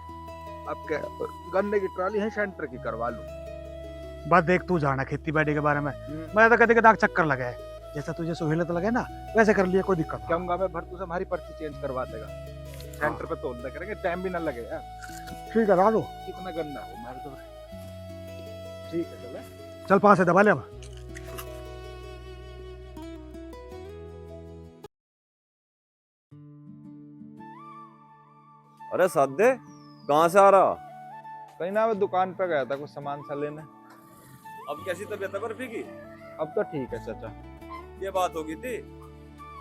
अब क्या गन्ने की ट्राली है सेंटर की करवा लूं। बस देख तू जाना खेती बाड़ी के बारे में, मैं तो कभी कदाक चक्कर लगा है, जैसा तुझे सहूलत लगे ना वैसे कर लिया, कोई दिक्कत नहीं। कहूंगा मैं भर, तू से हमारी पर्ची चेंज करवा देगा, सेंटर पे तोल दे करेंगे, टाइम भी ना लगे यार। ठीक है, ला दो। कितना गन्ना हो मार दो। ठीक है, चले चल 5 से दबा ले अब। अरे सादे, कहाँ से आ रहा? कहीं ना, मैं दुकान पे गया था कुछ सामान सा लेने। अब कैसी तबीयत है बर्फी की? अब तो ठीक है चाचा। ये बात होगी थी।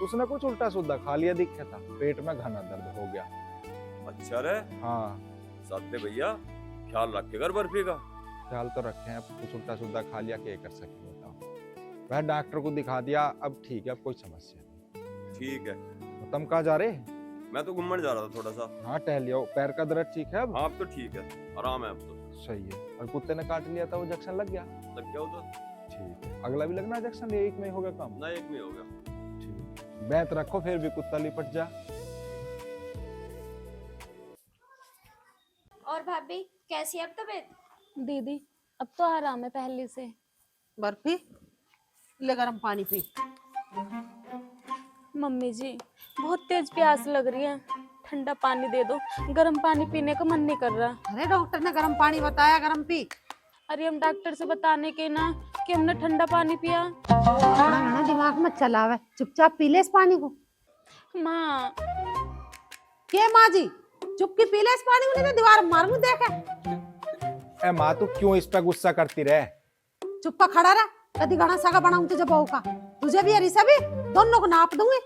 उसने कुछ उल्टा सुद्धा खा लिया दिखा था, पेट में घना दर्द हो गया। अच्छा रे। हाँ, सादे भैया, ख्याल रखेगा बर्फी का। ख्याल तो रखे हैं, अब कुछ उल्टा सुद्धा खा लिया, क्या कर सकते बताओ। वह डॉक्टर को दिखा दिया, अब ठीक है, अब कोई समस्या नहीं। ठीक है। तो तुम कहाँ जा रहे? मैं तो घूमने जा रहा था थोड़ा सा। हाँ टहल लिया, पैर का दर्द ठीक है अब? हाँ अब तो ठीक है, आराम है अब तो। सही है। और कुत्ते ने काट लिया था, वो इंजेक्शन लग गया? लग गया उधर। ठीक है। अगला भी लगना इंजेक्शन, एक में ही हो गया काम? ना, एक में हो गया। ठीक, बैत रखो, फिर भी कुत्ता लिपट जा। और भाभी कैसी है अब तबीयत? दीदी अब तो आराम है पहले से। बर्फी, ले गरम पानी पी। मम्मी जी बहुत तेज प्यास लग रही है, ठंडा पानी दे दो, गर्म पानी पीने का मन नहीं कर रहा। अरे डॉक्टर ने गरम पानी बताया, गरम पी। अरे हम डॉक्टर से बताने के ना कि हमने ठंडा पानी पिया। अपना घना दिमाग मत चलावे, चुपचाप पी ले इस पानी को। माँ। के माँ जी, चुपकी पी ले इस पानी को, नहीं तो दीवार मारूंगी देखे। ए माँ, तू क्यों इस पे गुस्सा करती रहे? चुपका खड़ा रहा, कदी घना सगा बनाऊं तुझे बहू का, तुझे भी अरिसा भी, दोनों को नाप दूंगी।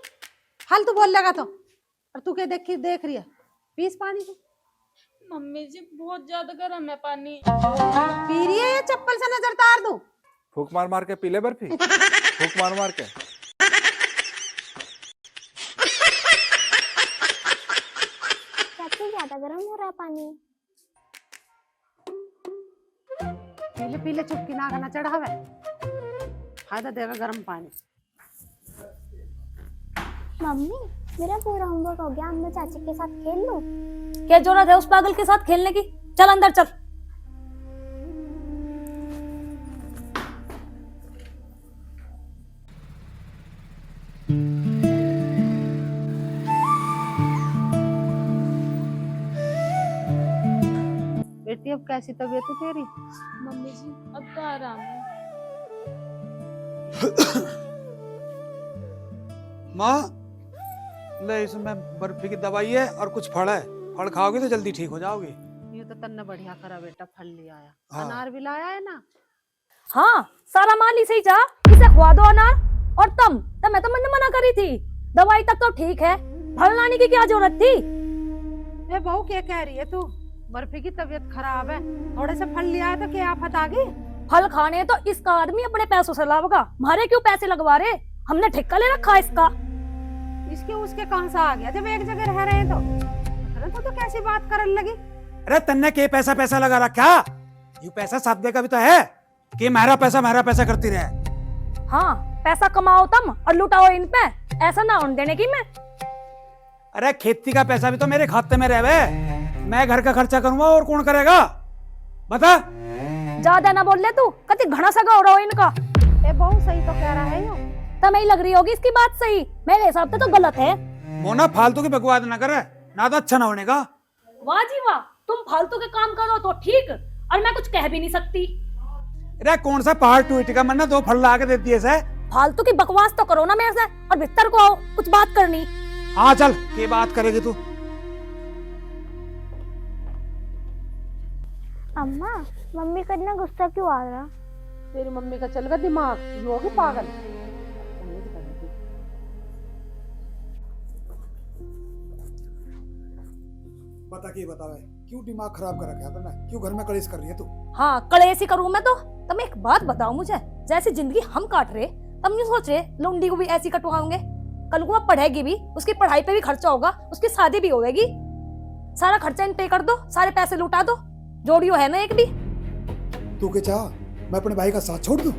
हाल तू बोल लेगा तो। और तू क्या देख रही है? पी इस पानी को। मम्मी जी बहुत ज्यादा गर्म है पानी। पी रही है, ये चप्पल से नजर तार दूं? फूक मार मार के पी ले बर्फी, फूक मार मार के। चाची ज्यादा गर्म हो रहा है पानी। पी ले चुपकी नाक ना चढ़ावे, फायदा देगा गर्म पानी। मम्मी मेरा पूरा होमवर्क हो गया, अब मैं चाची के साथ खेल लूं? क्या जरूरत है उस पागल के साथ खेलने की? चल अंदर चल। बेटी अब कैसी तबीयत है तेरी? मम्मी जी अब तो आराम है। माँ, ले इसमें बर्फी की दवाई है और कुछ फल है। फल खाओगे तो जल्दी ठीक हो जाओगे। ये तो तन्ने बढ़िया करा बेटा, फल ले आया। हाँ। अनार भी लाया है ना? हाँ, सारा माल इसे ही जा, इसे खुआ दो अनार। और तब मैं तो मैंने मना करी थी, दवाई तक तो ठीक है, फल लाने की क्या जरूरत थी? ए बहू क्या कह रही है तू? बर्फी की तबीयत खराब है, थोड़े से फल ले आया तो क्या आफत आ गई? फल खाने तो इसका आदमी अपने पैसों से लावेगा, हमारे क्यों पैसे लगवा रहे? हमने ठेका ले रखा है इसका। इसके उसके कहां से आ गया? जब एक जगह रह रहे हैं तो अरे तो कैसी बात करने लगी? अरे तन्ने के पैसा पैसा लगा रखा, ये पैसा साथ का भी तो है कि मेरा पैसा करती रहे। हाँ, पैसा कमाओ तुम और लुटाओ इन पे, ऐसा ना होने देने की मैं। अरे खेती का पैसा भी तो मेरे खाते में रहे, मैं घर का खर्चा करूंगा और कौन करेगा बता? ज्यादा ना बोल ले तू, कति घना सगा हो रहा हो इनका। ए बहू सही तो कह रहा है यो। तुम्हें लग रही होगी इसकी बात सही, मेरे हिसाब से तो गलत है। मोना फालतू की बकवास ना करे, ना तो अच्छा ना होने का। वाह जी वाह, तुम फालतू के काम करो तो ठीक, और मैं कुछ कह भी नहीं सकती। अरे कौन सा पहाड़ टूट का, मैंने 2 फल ला के देती है से। फालतू की बकवास तो करो ना मेरे से, और भीतर को आओ, कुछ बात करनी। हाँ चल, क्या बात करेगी तू? अम्मा मम्मी का इतना गुस्सा क्यों आ रहा? तेरी मम्मी का चल गया दिमाग, ये होगी पागल। बता की बतावे, क्यों दिमाग खराब कर रखा है तूने? क्यों घर में कलेश कर रही है तू? हाँ, कलेश ही करूँ मैं तो। तुम एक बात बताओ मुझे, जैसी जिंदगी हम काट रहे, तुम नहीं सोच रहे लुंडी को भी ऐसी कटवाओगे? कल को वो पढ़ेगी भी, उसकी पढ़ाई पे भी खर्चा होगा, उसकी शादी भी होगी, सारा खर्चा इन पे कर दो, सारे पैसे लुटा दो, जोड़ियो है ना एक भी। तू क्या चाह, मैं अपने भाई का साथ छोड़ दूं?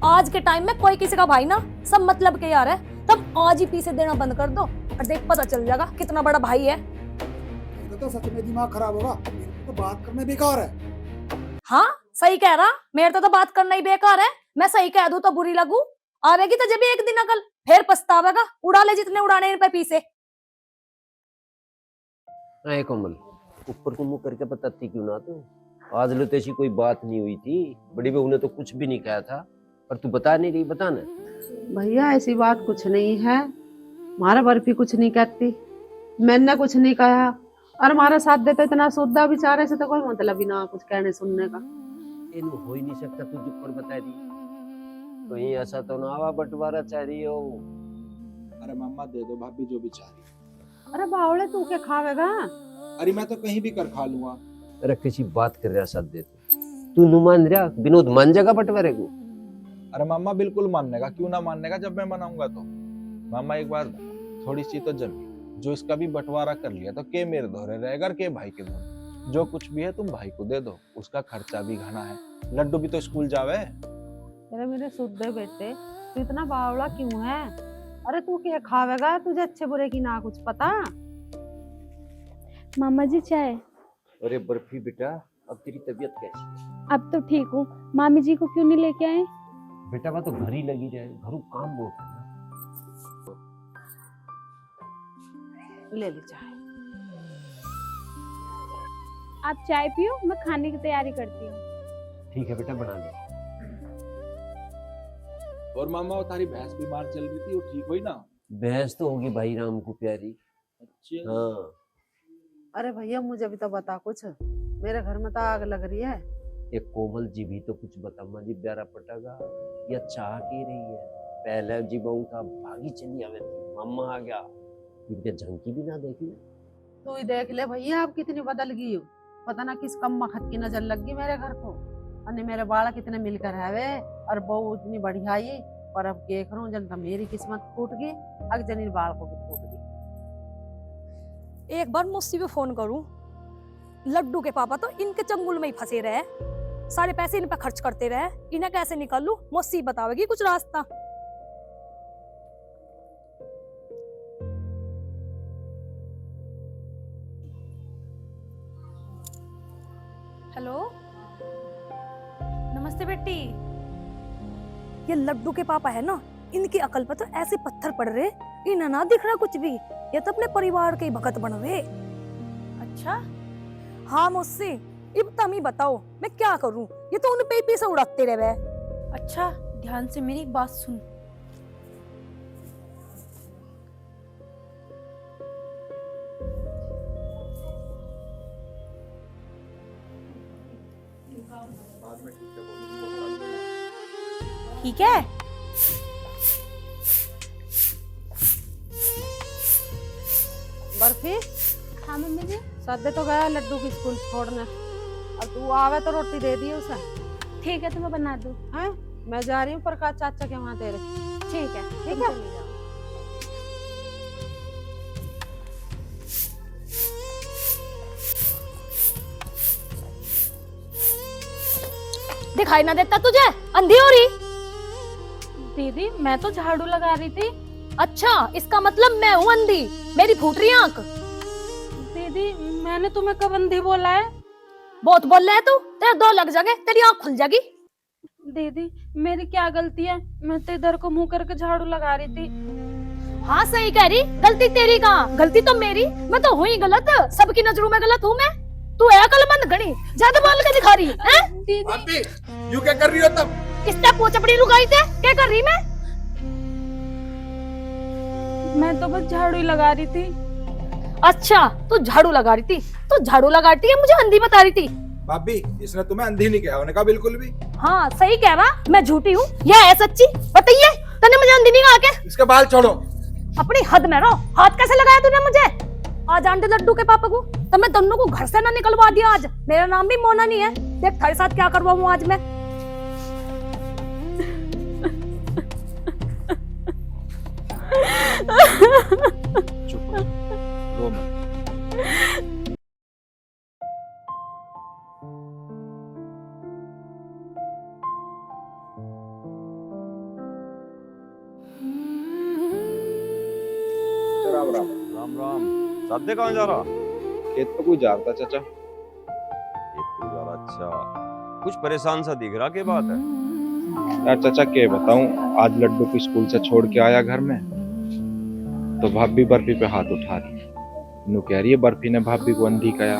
आज के टाइम में कोई किसी का भाई ना, सब मतलब के यार है। तुम आज ही पैसे देना बंद कर दो और देख पता चल जाएगा कितना बड़ा भाई है। तो सच में दिमाग खराब होगा, तो बात करना बेकार है। हाँ सही कह रहा, मेरे तो बात करना ही बेकार है। मैं सही कह दूं तो बुरी लगू, आवेगी तो जब भी एक दिन अकल, फिर पछतावेगा। उड़ा ले जितने उड़ाने इन पे पीसे। अरे कोमल, ऊपर को मुंह करके बताती क्यों ना तू? आज लो तो ऐसी कोई बात नहीं हुई थी, बड़ी बहू ने तो कुछ भी नहीं कहा था, पर तू बता नहीं रही, बता ना। भैया ऐसी बात कुछ नहीं है, हमारा बर्फी कुछ नहीं कहती, मैंने कुछ नहीं कहा, और हमारा साथ देते इतना सोदा बेचारे से तो कोई मतलब ही ना कुछ कहने सुनने का। इन हो ही नहीं सकता, तू चुप पर बता दी। कहीं ऐसा तो ना हुआ बंटवारा चाह रही हो? अरे मम्मा दे दो भाभी जो भी चाह रही। अरे बावले तू क्या खावेगा? अरे मैं तो कहीं भी कर खा लूंगा। अरे किसी बात कर रहा साथ दे तू नु मान रहा, विनोद मान जाएगा बंटवारे को? अरे मम्मा बिल्कुल मानने का, क्यों ना मानने का, जब मैं मनाऊंगा तो। मम्मा एक बार थोड़ी सी तो जमी, जो इसका भी बंटवारा कर लिया तो के मेरे दोहरे रहेगा के भाई के दोहरे। जो कुछ भी है तुम भाई को दे दो, उसका खर्चा भी घना है, लड्डू भी तो स्कूल जावे। अरे मेरे शुद्ध बेटे, तू इतना बावला क्यों है? अरे तू क्या खावेगा? तुझे अच्छे बुरे की ना कुछ पता? मामा जी चाय। अरे बर्फी बेटा, अब तेरी तबीयत कैसी है? अब तो ठीक हूँ। मामी जी को क्यों नहीं लेके आए? बेटा वह तो घर ही लगी रहे, घरों काम बहुत है ना। ले ले चाय। आप चाय पियो, मैं खाने की तैयारी करती हूँ। ठीक है बेटा, बना ले। और मामा तारी भैंस बीमार चल रही थी, वो ठीक हुई ना? भैंस तो होगी भाई राम को प्यारी। अच्छा। हाँ। अरे भैया मुझे भी तो बता कुछ, मेरे घर में तो आग लग रही है। एक कोमल जी भी तो कुछ बता, मजी प्यारा पटागा या चाह की रही है? पहले जी बहू था, भागी चली आवे थी, मामा आ गया, इनके झंकी भी ना देखी। तू ही देख ले भैया आप कितनी बदल गई हो। पता ना किस कम मखत की नजर लग गई मेरे घर को। अन्य मेरे बालक इतने मिलकर है वे और बहू इतनी बढ़िया आई। और अब क्या करूं, जन तो मेरी किस्मत फूट गई, अग जनी बालकों की फूट गई। एक बार मुझसे भी फोन करूं, लड्डू के पापा तो इनके चंगुल में ही फंसे रहे, सारे पैसे इन पे खर्च करते रहे, इन्हें कैसे निकाल लूं? मुझसे बतावेगी कुछ रास्ता। हेलो, नमस्ते बेटी। ये लड्डू के पापा है ना, इनकी अकल पर तो ऐसे पत्थर पड़ रहे, इन्हें ना दिख रहा कुछ भी। ये तो अपने परिवार के ही भगत बन रहे। अच्छा हाँ, मुझसे अब तुम ही बताओ मैं क्या करूं? ये तो उन पे ही पैसा उड़ाते रहे। अच्छा ध्यान से मेरी बात सुन। ठीक है। बर्फी, हाँ मम्मी जी। सदे तो गया लड्डू की स्कूल छोड़ने, और तू आवे तो रोटी दे दी उसे। ठीक है, तो मैं बना दूँ। हैं? मैं जा रही हूँ प्रकाश चाचा के वहाँ तेरे। ठीक है, ठीक है। दिखाई ना देता तुझे? अंधी हो रही? दीदी मैं तो झाड़ू लगा रही थी। अच्छा इसका मतलब मैं हूँ अंधी, मेरी फूट रही आंख। दीदी मैंने तुम्हें कब अंधी बोला है? बहुत बोल रहा है तू, तेरे दो लग जाएंगे, तेरी आंख खुल जाएगी। दीदी मेरी क्या गलती है? मैं तो इधर को मुंह करके झाड़ू लगा रही थी। हाँ सही कह रही, गलती तेरी कहाँ, गलती तो मेरी। मैं तो हुई गलत, सबकी नजरों में गलत हूँ मैं। तू है अकलमंद घड़ी, ज्यादा बोल के दिखा रही है। दीदी यू क्या कर रही हो तब? किसने पोचपड़ी रुकाई थे? क्या कर रही मैं तो बस झाड़ू ही लगा रही थी। अच्छा तू झाड़ू लगा रही थी, तू झाड़ू लगा रही थी, मुझे अंधी बता रही थी। भाभी इसने तुम्हें अंधी नहीं कहा, उन्होंने कहा बिल्कुल भी। हाँ सही कह रहा, मैं झूठी हूँ या है सच्ची? बताइए, तूने मुझे अंधी नहीं कहा के? इसके बाल छोड़ो। अपनी हद में रहो, हाथ कैसे लगाया तूने मुझे? आज आंटे लड्डू के पापा को, तो मैं दोनों को घर से ना निकलवा दिया आज। मेरा नाम भी मोना नहीं है, देख तेरे साथ क्या करवाऊं आज मैं। चुप रो मत। राम राम। राम राम। सादे कहाँ जा रहा? खेत पे कोई जा रहा था चाचा। खेत पे जा रहा? अच्छा, कुछ परेशान सा दिख रहा, क्या बात है? यार चाचा क्या बताऊं, आज लड्डू को स्कूल से छोड़ के आया घर में, तो भाभी बर्फी पे हाथ उठा रही। नू कह रही है बर्फी ने भाभी को अंधी कहा।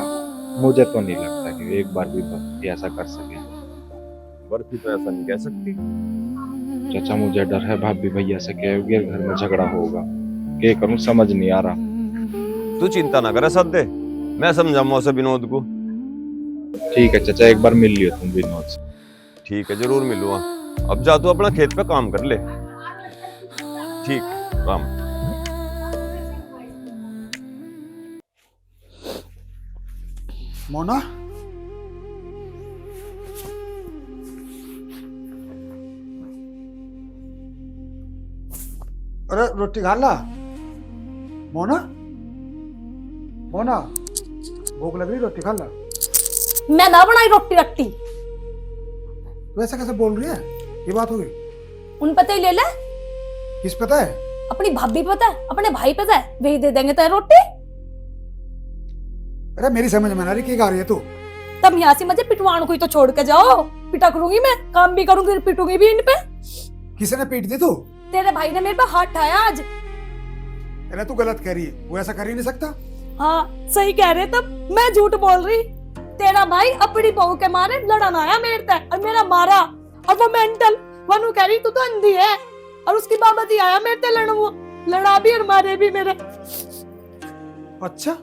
मुझे तो नहीं लगता कि एक बार भी बर्फी ऐसा कर सके। बर्फी तो ऐसा नहीं कह सकती। चाचा मुझे डर है भाभी भैया से कहोगे घर में झगड़ा होगा। क्या करूं समझ नहीं आ रहा। तू चिंता ना करे सदे, मैं समझाऊंगा उसे विनोद को। ठीक है चाचा, एक बार मिल लियो तुम विनोद से। ठीक है, जरूर मिलूंगा। अब जा तू अपना खेत पे काम कर ले। ठीक, राम। मोना, अरे रोटी खा ला। मोना, मोना, भूख लग रही, रोटी खा ला। मैं ना बनाई रोटी रट्टी। तू ऐसा कैसे बोल रही है? ये बात हो गई? उन पते ही ले ले। किस पता है? अपनी भाभी पता है, अपने भाई पता है, वही दे देंगे तेरे रोटी। अरे मेरी समझ में ना रही, क्या गा रही है तू? तब यहाँ से मुझे पिटवाण को ही तो छोड़ के जाओ। पिटा करूंगी मैं, काम भी करूंगी, पिटूंगी भी इन पे। किसी ने पीट दी तू? तेरे भाई ने मेरे पे हाथ उठाया आज। अरे तू गलत कह रही है, वो ऐसा कर ही नहीं सकता। हाँ सही कह रहे, तब मैं झूठ बोल रही। तेरा भाई अपनी बहू के मारे लड़न आया मेरे से और मेरा मारा। और वो मेंटल वनु कह रही तू तो अंधी है, और उसकी बाबत ही आया मेरे से लड़न, वो लड़ा भी और मारे भी मेरे। अच्छा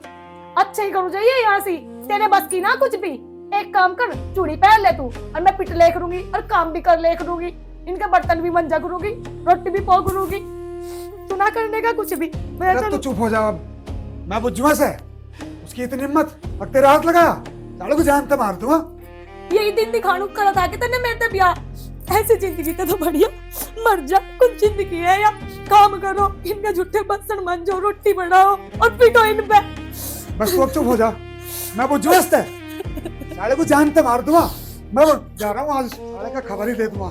अच्छा ही करूँ चाहिए यहाँ से, तेरे बस की ना कुछ भी। एक काम कर, चूड़ी पहन ले तू, और मैं पिट ले करूंगी और काम भी कर ले करूंगी। इनके बर्तन भी मंजा करूंगी, रोटी भी पो करूंगी। तू ना करने का कुछ भी। मैं अरे तू चुप हो जा, अब मैं बुझुआ से। इसकी इतनी हिम्मत और तेरा हाथ लगाया, साले को जान तो मार दूंगा। यही दिन दिखाणु करा था कि तेने मेरे से ब्याह, ऐसी जिंदगी तो बढ़िया मर जा। कुछ जिंदगी है या काम करो, इनके झूठे बर्तन मांजो, रोटी बनाओ और पीटो इन पे। बस तू अब चुप हो जा, मैं वो जोस्त है, साले को जान तो मार दूंगा। मैं वो जा रहा हूँ, आज साले का खबर ही दे दूंगा।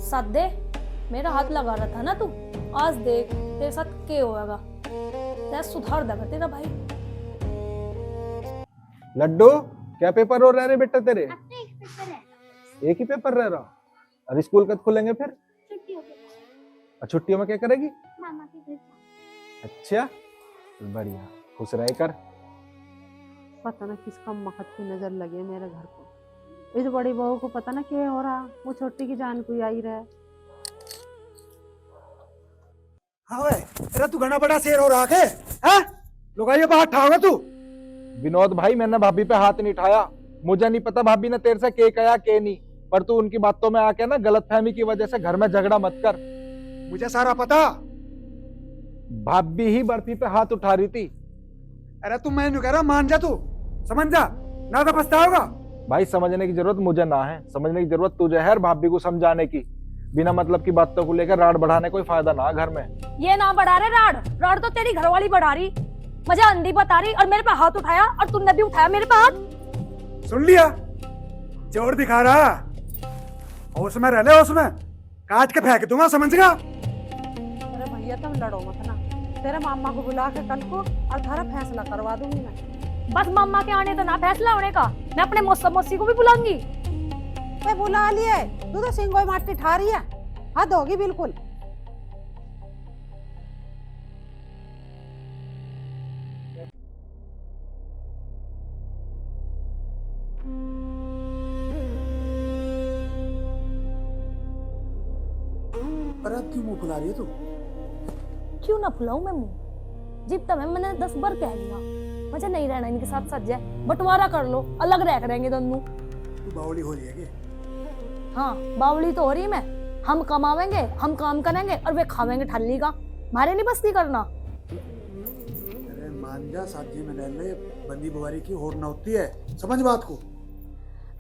सदे मेरा हाथ लगा रहा था ना तू, आज देख तेरे साथ क्या होगा। तेरा सुधार देगा तेरा भाई। लड्डू क्या पेपर हो रहा है रे बेटा तेरे? अपने एक पेपर है, एक ही पेपर रह रहा? और स्कूल कब खुलेंगे फिर? छुट्टी हो गई, और छुट्टियों में क्या करेगी? मामा के घर जाना। अच्छा बढ़िया, खुश रहे कर। पता ना किस कम मखत की नजर लगे मेरे घर को। इस बड़ी बहू को पता ना क्या हो रहा, वो छोटी की जान कोई आई रहे। हाँ भाई, तेरा तू घना बड़ा शेर हो रहा है, हैं? लुगाइयों पे हाथ उठाओगे तू? विनोद भाई, मैंने भाभी पे हाथ नहीं उठाया। मुझे नहीं पता भाभी ने तेरे से के कहा के नहीं, पर तू उनकी बातों में आके ना गलतफहमी की वजह से घर में झगड़ा मत कर। मुझे सारा पता। भाभी ही बर्फी पे हाथ उठा रही थी। अरे तू मैं नहीं कह रहा, मान जा तू, समझ जा, ना तो पछताओगा। भाई समझने की जरूरत मुझे ना है, समझने की जरूरत तुझे है और भाभी को समझाने की। बिना मतलब की बातों को लेकर राड बढ़ाने कोई फायदा ना घर में। ये ना बढ़ा रहे राड, राड तो तेरी घरवाली बढ़ा रही, मुझे अंधी बता रही और मेरे पे हाथ उठाया और तुमने भी उठाया मेरे पे हाथ। सुन लिया, जोर दिखा रहा, उसमें रह ले, उसमें काट के फेंक दूंगा, समझ गया? अरे भैया तुम लड़ो मत ना, तेरे मामा को बुला के कल को और थारा फैसला करवा दूंगी मैं। बस मम्मा के आने तो ना फैसला होने का, मैं अपने मौसा मौसी को भी बुलाऊंगी। वे बुला लिए, तू तो सिंगोई माटी ठा रही है, हद होगी बिल्कुल। पर अब क्यों मुंह फुला रही है तू? क्यों ना फुलाऊं मैं मुंह? जिब तक मैंने 10 बार कह दिया मुझे नहीं रहना इनके साथ सच जाए, बंटवारा कर लो, अलग रह करेंगे दोनों। तू बावली हो रही है क्या? हाँ बावली तो हो रही मैं, हम कमावेंगे, हम काम करेंगे और वे खावेंगे ठल्ली का, मारे नहीं बस्ती करना। अरे मान जा, साथी में रह ले, बंदी बुआरी की होड़ ना होती है, समझ बात को।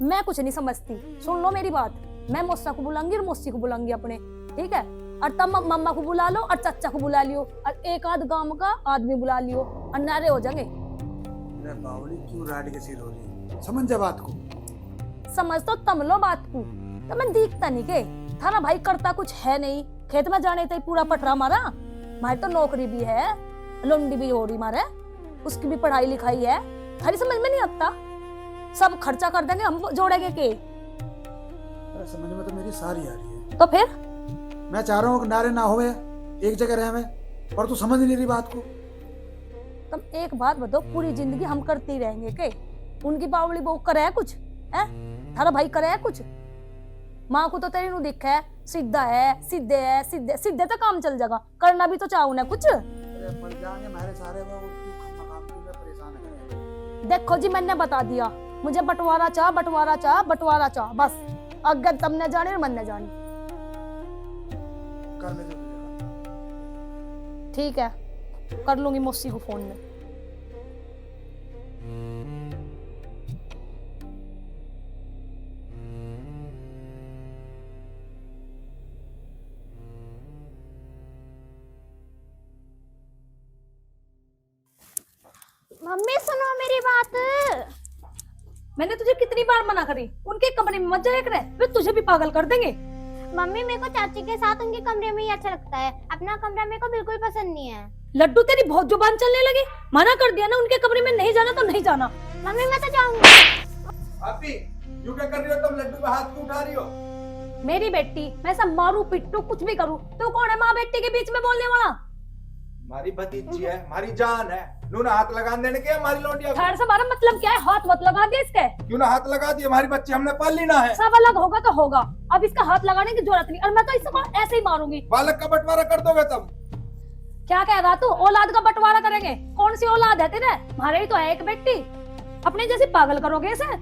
मैं कुछ नहीं समझती, सुन लो मेरी बात, मैं मौसा को बुलाऊंगी और मौसी को बुलाऊंगी अपने, ठीक है? और तब मम्मा को बुला लो और चाचा को बुला लियो और एक आध गांव का आदमी बुला लियो और नारे हो जाएंगे। अरे बावली क्यों राड के सिर हो रही है, समझ जा बात को। समझ तो तम लो बात को, तो मैं दिखता नहीं के थाना भाई करता कुछ है नहीं, खेत में जाने थे पूरा पटरा मारा, हमारी तो नौकरी भी है, लोंडी भी हो रही मारे, उसकी भी पढ़ाई लिखाई है, थारी समझ में नहीं आता, सब खर्चा कर देंगे हम जोड़ेंगे के। अरे समझ में तो मेरी सारी आ रही है, तो फिर मैं चाह रहा हूँ कि नारे ना होवे, एक जगह रहे में, पर तू समझ नहीं रही बात को। तुम एक बात बताओ, पूरी जिंदगी हम करते ही रहेंगे के? उनकी बावली बहू करे है कुछ है? थारा भाई करे है कुछ? माँ को तो तेरी नु दिखा है, सीधा है, सीधे है, सीधे सीधे तो काम चल जाएगा, करना भी तो चाहूं ना कुछ। पड़ जाएंगे हमारे सारे वो, परेशान है। देखो जी मैंने बता दिया, मुझे बंटवारा चाह, बंटवारा चाह, बंटवारा चाह, बस अगर तुमने जाने और मन ने जानी। कर ले जो तुझे करना। ठीक है, कर लूंगी मौसी को फोन में। मम्मी सुनो मेरी बात। मैंने तुझे कितनी बार मना करी, उनके कमरे में मत जाया करे, फिर तुझे भी पागल कर देंगे। मम्मी मेरे को चाची के साथ उनके कमरे में ही अच्छा लगता है, अपना कमरा मेरे को बिल्कुल पसंद नहीं है। लड्डू तेरी बहुत जुबान चलने लगी, मना कर दिया ना उनके कमरे में नहीं जाना तो नहीं जाना। मम्मी मैं तो जाऊंगी। भाभी यू क्या कर रही हो तुम? लड्डू पे हाथ क्यों उठा रही हो? मेरी बेटी, मैं सब मारू पिटू कुछ भी करूं, तो कौन है माँ बेटी के बीच में बोलने वाला? हमारी भतीजी है, हमारी जान है, लू ना हाथ लगा देने के हमारी लौंडिया को। खैर से हमारा मतलब क्या है, हाथ मत लगा दे इसके। क्यों ना हाथ लगा दिए, हमारी बच्ची हमने पाल ली ना है। सब अलग होगा तो होगा, अब इसका हाथ लगाने की जरूरत नहीं, और मैं तो इसको ऐसे ही मारूंगी। बालक का बंटवारा कर दोगे तुम? क्या कह रहा तू? औलाद का बंटवारा करेंगे? कौन सी औलाद है तेरे? हमारे ही तो है एक बेटी, अपने जैसे पागल करोगे इसे?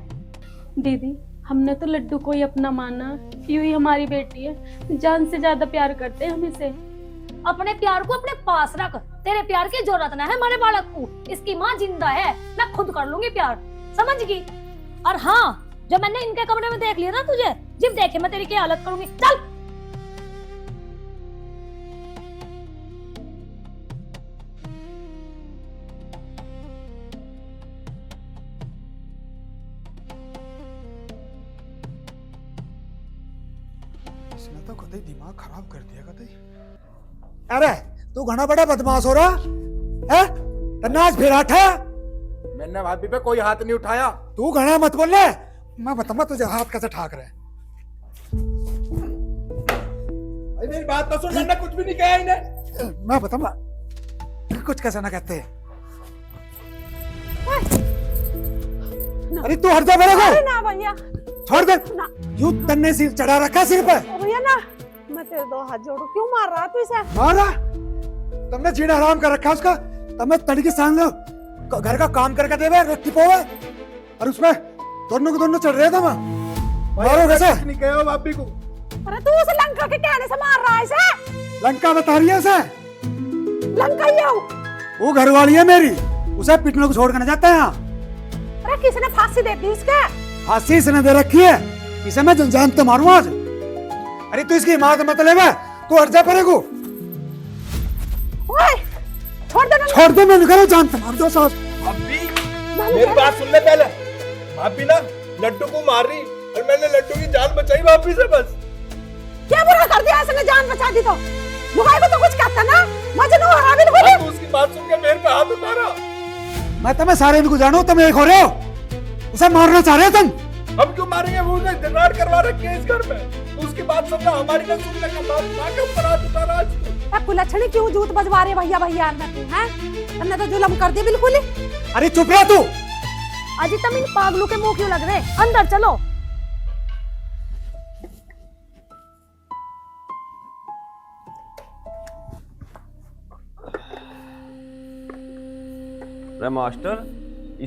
दीदी हमने तो लड्डू को ही अपना माना, यूं ही हमारी बेटी है, जान से ज्यादा प्यार करते हैं हम इसे। अपने प्यार को अपने पास रख, तेरे प्यार की जरूरत ना है हमारे बालक को, इसकी माँ जिंदा है, मैं खुद कर लूंगी प्यार, समझ गई। और हाँ, जब मैंने इनके कमरे में देख लिया ना तुझे, जब देखे मैं तेरी क्या हालत करूंगी, चल। इसने तो कतई दिमाग खराब कर दिया कतई। अरे तू घना बड़ा बदमाश हो रहा है, तन्नाज फिर आठा। मैंने भाभी पे कोई हाथ नहीं उठाया। तू घना मत बोल ले, मैं बताऊंगा तुझे हाथ कैसे ठाक रहे। अरे मेरी बात तो सुन, मैंने कुछ भी नहीं कहा इन्हें। मैं बताऊंगा कुछ कैसे ना कहते। अरे तू हट जा मेरे को। ना भैया, छोड़ दे। यूं तन्ने सिर चढ़ा रखा सिर पे। भैया ना, मैं तेरे दो हाथ जोड़ू, क्यों मार रहा तू इसे? मारा? तुमने जीना हराम कर रखा उसका। तुम्हें तड़की सांग लो, घर का काम करके देवे, रोटी पोवे, और उसमें दोनों को दोनों चढ़ रहे थे। मारो कैसे? नहीं कहा भाभी को। अरे तू उसे लंका के कहने से मार रहा है इसे? लंका बता रही है उसे। लंका ही है वो घर वाली है मेरी, उसे पिटने को छोड़ कर जाता है यहाँ। अरे किसने फांसी दे दी इसके? फांसी इसने दे रखी है, इसे मैं जान तो मारूं आज। अरे तू इसकी माँ का मतलब है, तू हट जा परे को। ओए, छोड़ दे, मैं निकलो, जान तो मार दो सास। भाभी मेरी बात सुन ले पहले। भाभी ना लड्डू को मार रही और मैंने लड्डू की जान बचाई भाभी से बस। क्या बुरा कर दिया इसने, जान बचा दी तो? लुगाई को तो कुछ कहता ना, मजनू हो रहा बिल्कुल। तू उसकी बात सुन के मेरे पे हाथ उतारा। मैं तुम्हें सारे इनको जानू, तुम एक हो रहे हो। उसे मारना चाह रहे हो तुम। हम क्यों मारेंगे? वो उसने दिनार करवा रखी है इस घर में। उसकी बात समझा, हमारी ना सुनने का बात मां के ऊपर हाथ उतारा आज तू। कुलछणी क्यों जूत बजवा रहे भैया भैया में तू हैं? तुमने तो जुल्म कर दिया बिल्कुल ही। अरे चुप रह तू। अजी तुम इन पागलों के मुंह क्यों लग रहे? अंदर चलो। अरे मास्टर,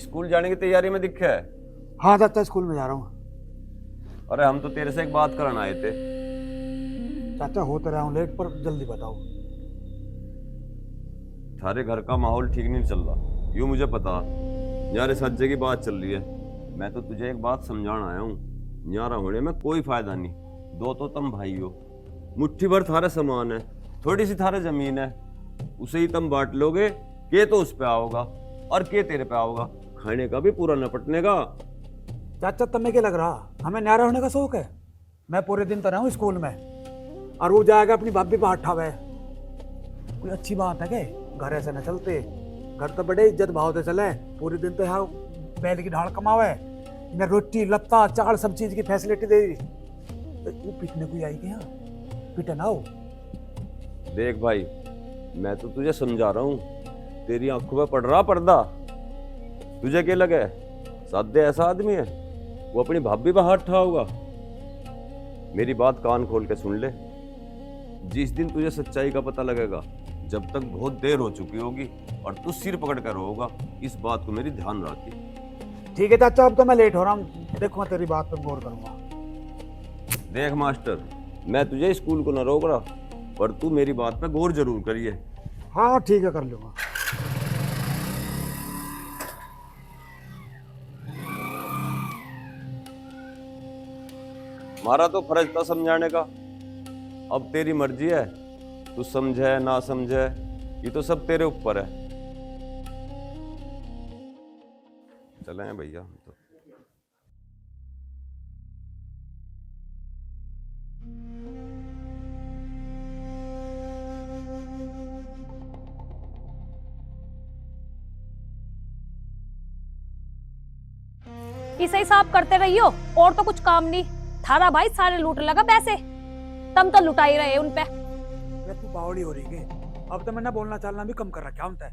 स्कूल जाने की तैयारी में दिखे है? हाँ चाचा, स्कूल में जा रहा हूँ। अरे हम तो तेरे से एक बात करना आए थे। चाचा हो तो रहा हूँ लेट, पर जल्दी बताओ। थारे घर का माहौल ठीक नहीं चल रहा, यूं मुझे पता। यार सज्जे की बात चल रही है। मैं तो तुझे एक बात समझाना आया हूँ, न्यारा होने में कोई फायदा नहीं। दो तो तुम भाई हो, मुट्ठी भर थारे सामान है, थोड़ी सी थारे जमीन है, उसे ही तुम बांट लोगे। के तो उस पे आओगा और के तेरे पे आओगा, खाने का भी पूरा निपटने का। चाचा तुम्हें क्या लग रहा हमें न्यारा होने का शौक है? मैं पूरे दिन तो रहा हूँ स्कूल में, और वो जाएगा अपनी भाभी पे हाथ ठावे। कोई अच्छी बात है क्या? घर ऐसे न चलते, घर तो बड़े इज्जत भाव से चले। पूरे दिन तो यहाँ बैल की ढाल कमावे, इन्हें रोटी लत्ता चाल सब चीज की फैसिलिटी दे दी। तो वो पिटने को आई क्या? पिटे ना हो। देख भाई, मैं तो तुझे समझा रहा हूँ, तेरी आंखों में पड़ रहा पर्दा। तुझे क्या लगे सादे ऐसा आदमी है वो अपनी भाभी पे हाथ उठाओगा? मेरी बात कान खोल के सुन ले। जिस दिन तुझे सच्चाई का पता लगेगा, जब तक बहुत देर हो चुकी होगी और तू सिर पकड़ कर होगा, इस बात को मेरी ध्यान रखी। ठीक है चाचा, अब तो मैं लेट हो रहा हूँ, देखो मैं तेरी बात पर गौर करूंगा। देख मास्टर, मैं तुझे स्कूल को न रोक रहा, पर तू मेरी बात पे गौर जरूर करिए। हाँ ठीक है, कर लूंगा। हमारा तो फर्ज था समझाने का, अब तेरी मर्जी है, तू समझे ना समझे, ये तो सब तेरे ऊपर है। चले हैं भैया हम तो। इसे ही साफ करते रहियो, और तो कुछ काम नहीं। थारा भाई सारे लूट लगा पैसे, तुम तो लुटा ही रहे उन पे। तू बावड़ी हो रही है, अब तो मैंने बोलना चालना भी कम कर रखा है।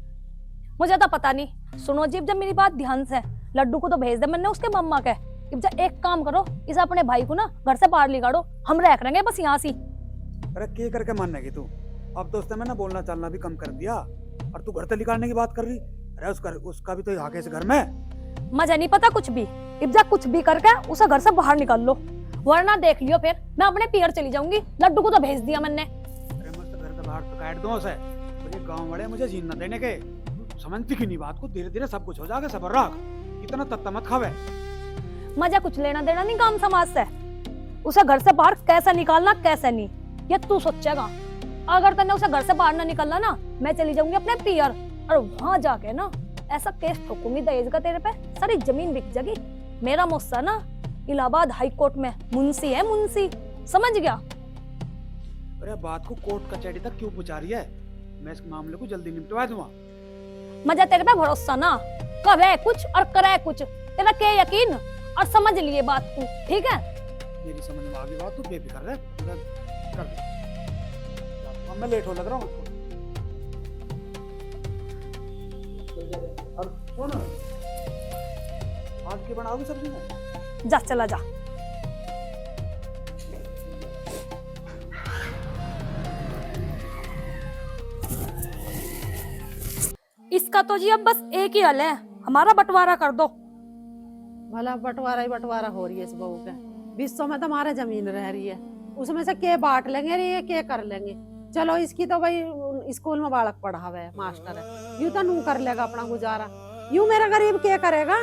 मुझे तो पता नहीं। सुनो जी, जब मेरी बात ध्यान से, लड्डू को तो भेज दे मैंने उसके मम्मा के। जब एक काम करो, इस अपने भाई को ना घर से बाहर निकालो, हम रह करेंगे बस यहाँ से। अरे के करके मानने की तू? अब तो उसने मैंने बोलना चालना भी कम कर दिया, और तू घर से निकालने की बात कर रही। अरे उसका भी तो आगे से घर में मुझे नहीं पता कुछ भी। इब्जा कुछ भी करके उसे घर से बाहर निकाल लो, वरना देख लियो फिर मैं अपने पियर चली जाऊंगी। लड्डू को तो भेज दिया मैंने। अरे मस्त घर से बाहर तो काट दो उसे, और ये गांव वाले मुझे जीन न देने के, समझती क्यों नहीं बात को? धीरे धीरे सब कुछ हो जाएगा, सबर रख, इतना तत्ता मत खावे। मजा कुछ लेना देना नहीं काम समाज से। उसे घर से बाहर कैसे निकालना कैसे नहीं, ये तू सोचेगा। अगर तने उसे घर से बाहर ना निकलना ना, मैं चली जाऊंगी अपने पियर, और वहां जाके ना ऐसा केस ठोकूंगी दहेज का तेरे पे, सारी जमीन बिक जाएगी। मेरा मुस्सा ना इलाहाबाद हाई कोर्ट में मुंशी है, मुंशी, समझ गया? अरे बात को कोर्ट कचहरी तक क्यों पहुंचा रही है? मैं इस मामले को जल्दी निपटवा दूंगा। मजा तेरे पे भरोसा ना, कब है कुछ और करे कुछ, तेरा क्या यकीन, और समझ लिए बात को, ठीक है? मेरी समझ में आ गई बात, तू बेफिक्र रह, कर दे। अब मैं लेट हो लग रहा हूँ। और सुन, आज की बनाओगी सब्जी में? जा चला जा। इसका तो जी अब बस एक ही हल है, हमारा बंटवारा कर दो। भला बंटवारा ही बंटवारा हो रही है इस बहू के। 20 में तो हमारे जमीन रह रही है, उसमें से के बांट लेंगे रे, ये के कर लेंगे। चलो इसकी तो भाई स्कूल में बालक पढ़ा हुआ है, मास्टर है, यूं तो नू कर लेगा अपना गुजारा, यूं मेरा गरीब क्या करेगा?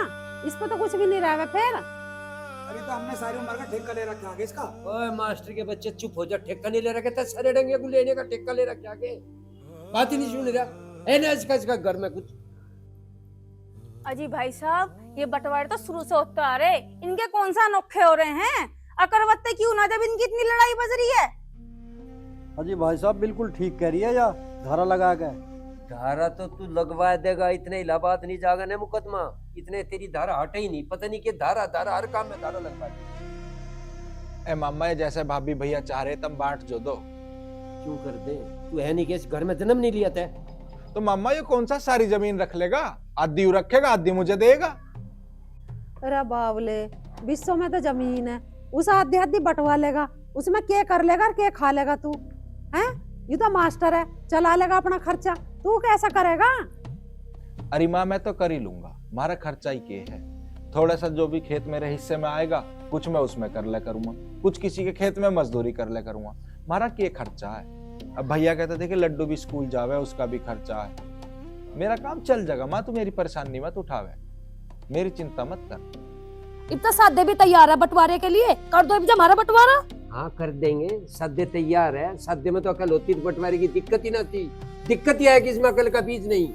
इस पे तो कुछ भी नहीं रहा फिर। अरे तो हमने सारी उम्र का ठेका ले रखा आगे इसका। ओए मास्टर के बच्चे चुप हो जा, ठेका नहीं ले रखे थे, सारे डंगे को लेने का ठेका ले रखे आगे, बात ही नहीं सुन रहा है ना इसका घर में कुछ। अजी भाई साहब, ये बंटवारे तो शुरू से होते आ रहे, इनके कौन सा अनोखे हो रहे हैं? अकरवत्ते क्यों ना जब इनकी इतनी लड़ाई बज रही है। अजी भाई साहब बिल्कुल ठीक कह रही है, या धारा लगा के। धारा तो तू लगवा देगा, इतने इलाहाबाद नहीं जागा ना मुकदमा, इतने तेरी धारा हटे ही नहीं, पता नहीं कि धारा धारा हर काम में धारा लगवा दे। ए मामा, ये जैसे भाभी भैया चाह रहे तब बांट जो दो। क्यों कर दे? तू है नहीं कि इस घर में जन्म नहीं लिया था? तो मामा ये कौन सा सारी जमीन रख लेगा? आधी रखेगा, आधी मुझे देगा। अरे बावले, 20 में तो जमीन है, उस आधी आधी बंटवा लेगा, उसमें क्या कर लेगा और क्या खा लेगा तू? हैं? ये तो मास्टर है, चला लेगा अपना खर्चा, तू कैसा करेगा? अरे माँ, मैं तो कर ही लूंगा, हमारा खर्चा ही के है। थोड़ा सा जो भी खेत मेरे हिस्से में आएगा, कुछ मैं उसमें कर ले करूंगा, कुछ किसी के खेत में मजदूरी कर ले करूंगा। हमारा क्या खर्चा है? अब भैया कहते थे कि लड्डू भी स्कूल जावे, उसका भी खर्चा है। मेरा काम चल जाएगा माँ, तू मेरी परेशानी मत उठावे, मेरी चिंता मत कर। इतना साधे भी तैयार है बंटवारे के लिए, कर दो हमारा बंटवारा। हाँ कर देंगे, सद्दे तैयार है, सद्दे में तो अकल होती तो बंटवारे की दिक्कत ही ना थी। दिक्कत यह है कि इसमें अकल का बीज नहीं।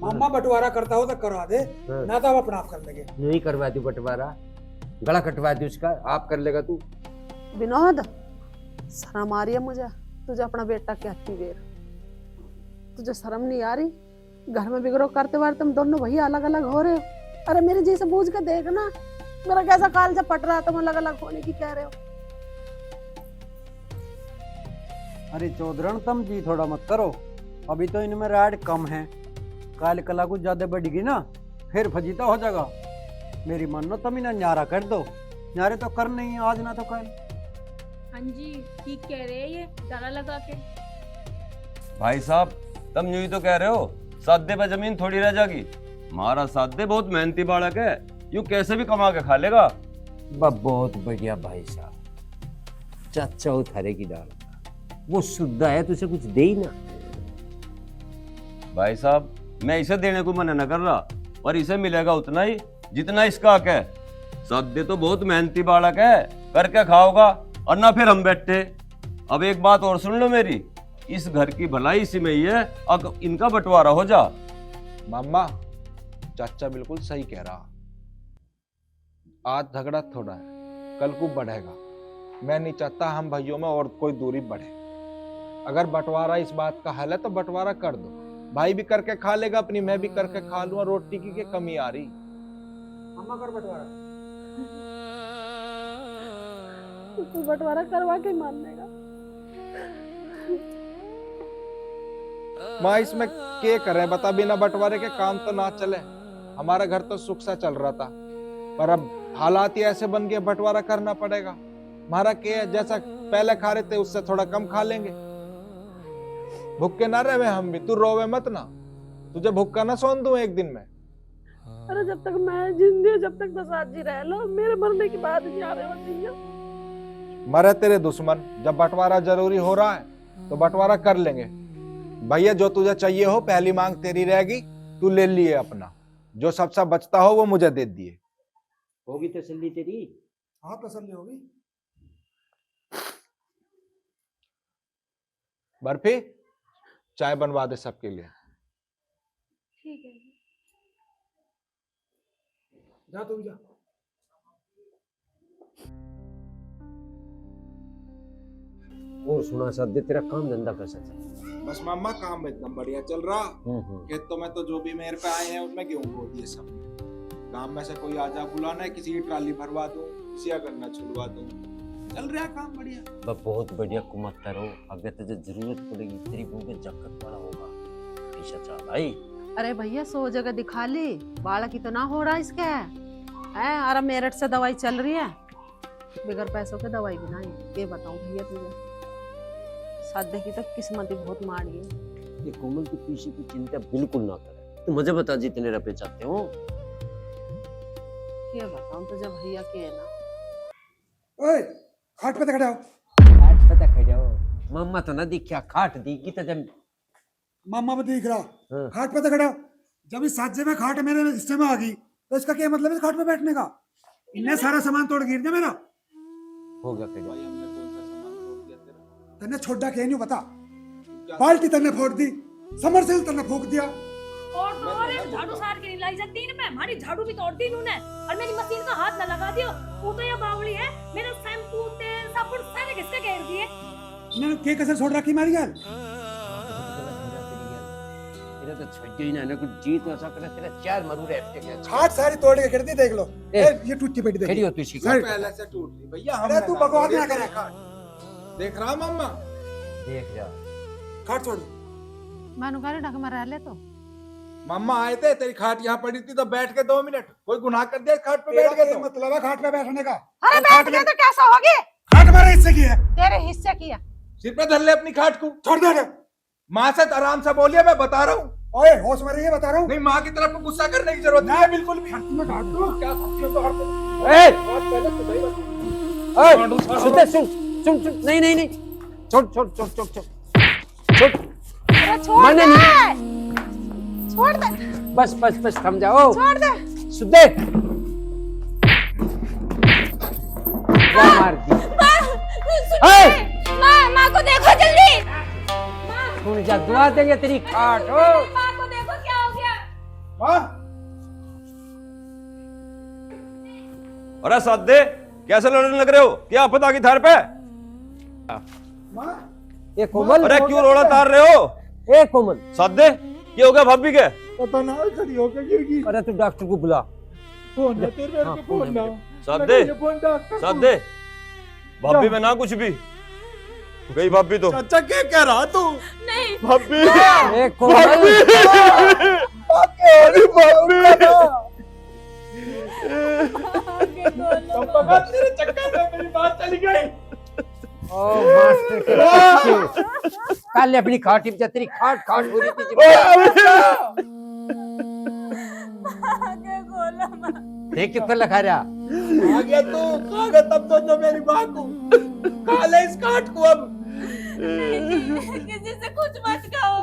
मामा बंटवारा करता हो तो करवा दे, ना तो अपना आप कर लेंगे। नहीं करवा दी बंटवारा, गला कटवा दी उसका, आप कर लेगा तू। विनोद, शर्म आ रही है मुझे, तुझे अपना बेटा कहती बेर, तुझे शर्म नहीं आ रही? घर में बिगड़ो करते बार तुम दोनों भैया अलग अलग हो रहे हो। अरे मेरे जी से बूझ के देखना, मेरा कैसा काल जब पट रहा है, तुम अलग अलग होने की कह रहे हो। अरे चौधरण तुम जी थोड़ा मत करो, अभी तो इनमें राड कम है, काल कला कुछ ज्यादा बढ़ेगी ना फिर फजीता हो जाएगा। मेरी मानो तुम इन्हें न्यारा कर दो, न्यारे तो कर नहीं आज ना तो कल। हाँ जी, ठीक कह रहे हैं ये, डाला लगा के। भाई साहब, तुम यूं ही तो कह रहे हो, सादे पे जमीन थोड़ी रह जाएगी। हमारा सादे बहुत मेहनती बालक है, यूं कैसे भी कमा के खा लेगा। बहुत बढ़िया भाई साहब, चाचा उठारे की डाल, वो शुद्ध है, तुझे कुछ दे ही ना। भाई साहब, मैं इसे देने को मना न कर रहा, पर इसे मिलेगा उतना ही जितना इसका हक है। सादे तो बहुत मेहनती बालक है, करके खाओगा और ना फिर हम बैठे। अब एक बात और सुन लो मेरी, इस घर की भलाई इसी में ही है, अब इनका बंटवारा हो जा। मामा, चाचा बिल्कुल सही कह रहा, आज झगड़ा थोड़ा है, कल को बढ़ेगा। मैं नहीं चाहता हम भाइयों में और कोई दूरी बढ़े। अगर बंटवारा इस बात का हल है तो बंटवारा कर दो, भाई भी करके खा लेगा अपनी, मैं भी करके खा लूंगा, रोटी की क्या कमी आ रही। मामा कर बंटवारा। तू बंटवारा करवा के मान लेगा? माँ, इसमें क्या करें बता, बिना बंटवारे के काम तो ना चले। हमारा घर तो सुख सा चल रहा था, पर अब हालात ही ऐसे बन गए, बंटवारा करना पड़ेगा। हमारा क्या है, जैसा पहले खा रहे थे उससे थोड़ा कम खा लेंगे। भूखे ना रहे हम भी, तू रोवे मत ना, तुझे भूखा ना सोन दूं एक दिन में। अरे जब तक मैं जिंदी हूँ, जब तक तो साथ जी रह लो, मेरे मरने की बात नहीं आ रही होती। मरे तेरे दुश्मन, जब बंटवारा जरूरी हो रहा है तो बंटवारा कर लेंगे, भैया जो तुझे चाहिए हो पहली मांग तेरी रहेगी, तू ले लिए अपना, जो सब बचता हो वो मुझे दे दिए। होगी तसल्ली तेरी? हाँ तसल्ली होगी। बर्फी चाय बनवा दे सबके लिए। ठीक है। जा तू भी जा। और सुना सद्दे, तेरा काम धंधा कैसा चल? बस मामा काम एकदम बढ़िया चल रहा। खेतों में तो जो भी मेरे पे आए हैं उनमें गेहूं बो दिए सब। गांव में से कोई आजा बुलाना है, किसी की ट्राली भरवा दूं, किसी का गन्ना छुड़वा दूं, चल रहा काम बढ़िया। बहुत बढ़िया कुमत करो, अगर तुझे जरूरत पड़ेगी तेरी बहू के जकत वाला होगा, ऐसा चाल आई। अरे भैया 100 जगह दिखा ली, बालक इतना हो रहा इसका है। अरे मेरठ से दवाई चल रही है, बगैर पैसों के दवाई भी नहीं। ये बताऊं भैया तुझे, सादे की तो किस्मत ही बहुत माड़ी है। ये कोमल तू किसी की चिंता बिल्कुल ना करे, तू मुझे बता जितने रुपए चाहते हो। क्या बताऊं तुझे भैया के ना। ओए खाट पे खड़े हो। खाट पे खड़े हो, मम्मा तो ना दिखा खाट दी की तो जब मामा में दिख रहा। हाँ। खाट पे खड़े हो। जब इस साजे में खाट मेरे हिस्से में आ गई तो इसका क्या मतलब है खाट पे बैठने का? इन्हें सारा सामान तोड़ गिर गया मेरा। हो गया खड़े। तन्ने छोड़ा के नहीं बता, बाल्टी तन्ने फोड़ दी, समरसेल तन्ने फूक दिया। और तुम्हारे झाड़ू सार के नहीं लाई जाती इन पे, हमारी झाड़ू भी तोड़ दी इन्होंने और मेरी मशीन का हाथ न लगा दियो। वो तो ये बावली है, मेरे शैम्पू तेल साबुन सारे किसके घेर दिए। इन्होंने के कसर छोड़ रखी मारी यार। तेरे तो छोड़ ही ना कुछ जीत ऐसा करे, तेरे चार मरू रहे के खाट सारी तोड़ के गिर दी, देख लो। ये टूटी पड़ी देख। खड़ी हो तू शिकार पहले से टूट ली भैया। अरे तू बकवास ना करे। देख रहा मामा, देख जा। खाट छोड़। मानू करे ढक में रह ले तो। मामा आए थे, तेरी खाट यहाँ पड़ी थी तो बैठ के 2 मिनट, कोई गुनाह कर दिया खाट पे बैठ गए तो। मतलब है खाट पे बैठने का। अरे बैठ गया तो कैसा होगी? खाट हमारे हिस्से की है। तेरे हिस्से किया। सिर पे धर ले अपनी खाट को। छोड़ दे रे। माँ से आराम से बोलिए, मैं बता रहा हूँ। ओए होश में रहिए, बता रहा हूँ। नहीं, माँ की तरफ गुस्सा करने की जरूरत नहीं है बिल्कुल भी। मैं काट दूं। क्या सोचती हो तो हर दिन? ए बहुत पहले तो सही बात। सुन सुन सुन, नहीं नहीं नहीं, छोड़ छोड़ छोड़ छोड़ छोड़ छोड़, छोड़ मैंने नहीं, छोड़ दे, बस बस बस थम जाओ, छोड़ दे। सुधे मार दी। माँ को देखो जल्दी। सुन जा, दुआ देंगे तेरी खाट हो। माँ को देखो क्या हो गया। हाँ? अरे सादे, कैसे लड़ने लग रहे हो? क्या पता की थार पे? ये कोमल, अरे क्यों रोड़ा तार रहे हो? ए कोमल, सादे, क्या हो गया भाभी के? पता ना, खड़ी होकर गिर गई। अरे तू डॉक्टर को बुला। फोन ना तेरे हाँ, पे, फोन ना। सादे, ये फोन डॉक्टर को। सादे, भाभी में ना कुछ भी गई भाभी तो। चाचा क्या कह रहा तू? नहीं भाभी, ए कोमल, तेरे चक्कर में मेरी बात चली गई। ओ मास्टर के बच्चे, कल अपनी खाट टिप जा, तेरी खाट खाट हो रही थी। देख क्यों कर लगा रहा? आ गया तू, खा गया तब तो जो मेरी माँ को। खा ले इस काट को अब। किसी से कुछ मत कहो।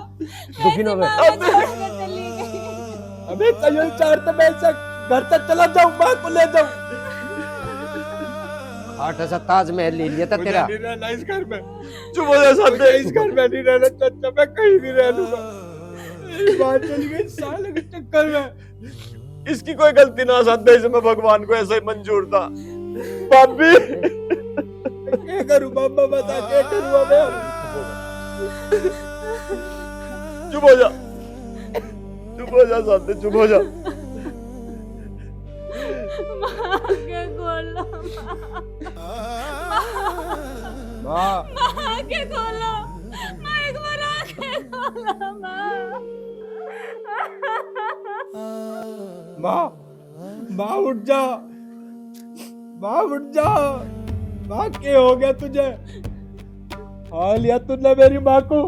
दुखी ना हो। माँ छोड़ के चली गई। अबे चाहिए 4 तो मैं से घर तक चला जाऊं, माँ को ले जाऊं। खाट ऐसा ताजमहल ले लिया था तेरा। मुझे नहीं रहना इस घर में। चुप हो जा सादे, इस घर में नहीं रहना चाचा, मैं कहीं भी रह लूंगा। मेरी बात चली गई साले के चक्कर में। इसकी कोई गलती ना सादे, इसमें भगवान को ऐसा ही मंजूर था। भाभी, क्या करूं बाबा, बता क्या करूं मैं? चुप हो जा, चुप हो जा सादे, चुप हो जा। माँ के खोलो, माँ, माँ के खोलो, माँ एक बार आके खोलो माँ। माँ, माँ उठ जा, माँ उठ जा। माँ क्या हो गया तुझे? हाँ लिया तूने मेरी माँ को।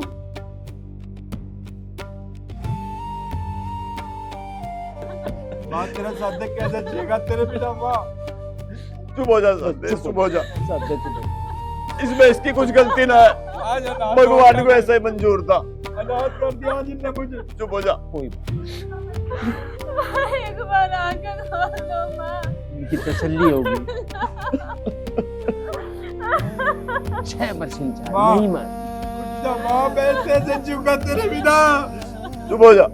माँ तेरा सादे कैसे जिएगा तेरे बिना माँ? चुप हो जा सादे, चुप हो जा। सादे चुप हो। इसमें इसकी कुछ गलती ना है, आ जा ना, भगवान को ऐसा ही मंजूर था। अनाथ कर दिया जिनने मुझे। चुप हो जा। कोई एक बार आकर खोलो माँ। इनकी तसल्ली होगी। 6 परसेंट माँ। नहीं मार। माँ मैं कैसे चूका तेरे बिना। चुप हो जा।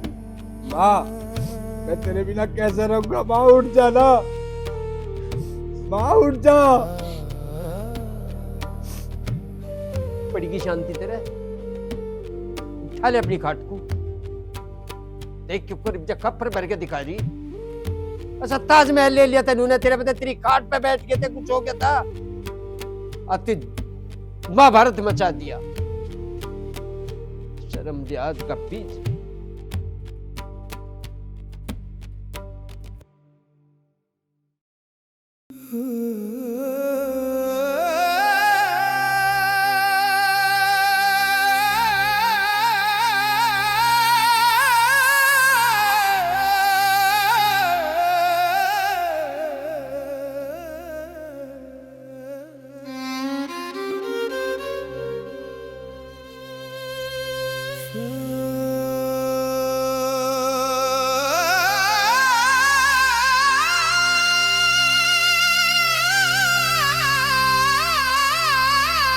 माँ मैं तेरे बिना कैसे रहूंगा। माँ उठ जा ना। माँ उठ जा। पड़ेगी शांति तेरे। उठा ले अपनी खाट को। देख के ऊपर जब खप्पर भर के दिखा रही। अच्छा ताजमहल ले लिया तेनू ने, तेरे पता तेरी खाट पे बैठ के थे कुछ हो गया था। अति महाभारत मचा दिया। शर्म लिहाज का बीच।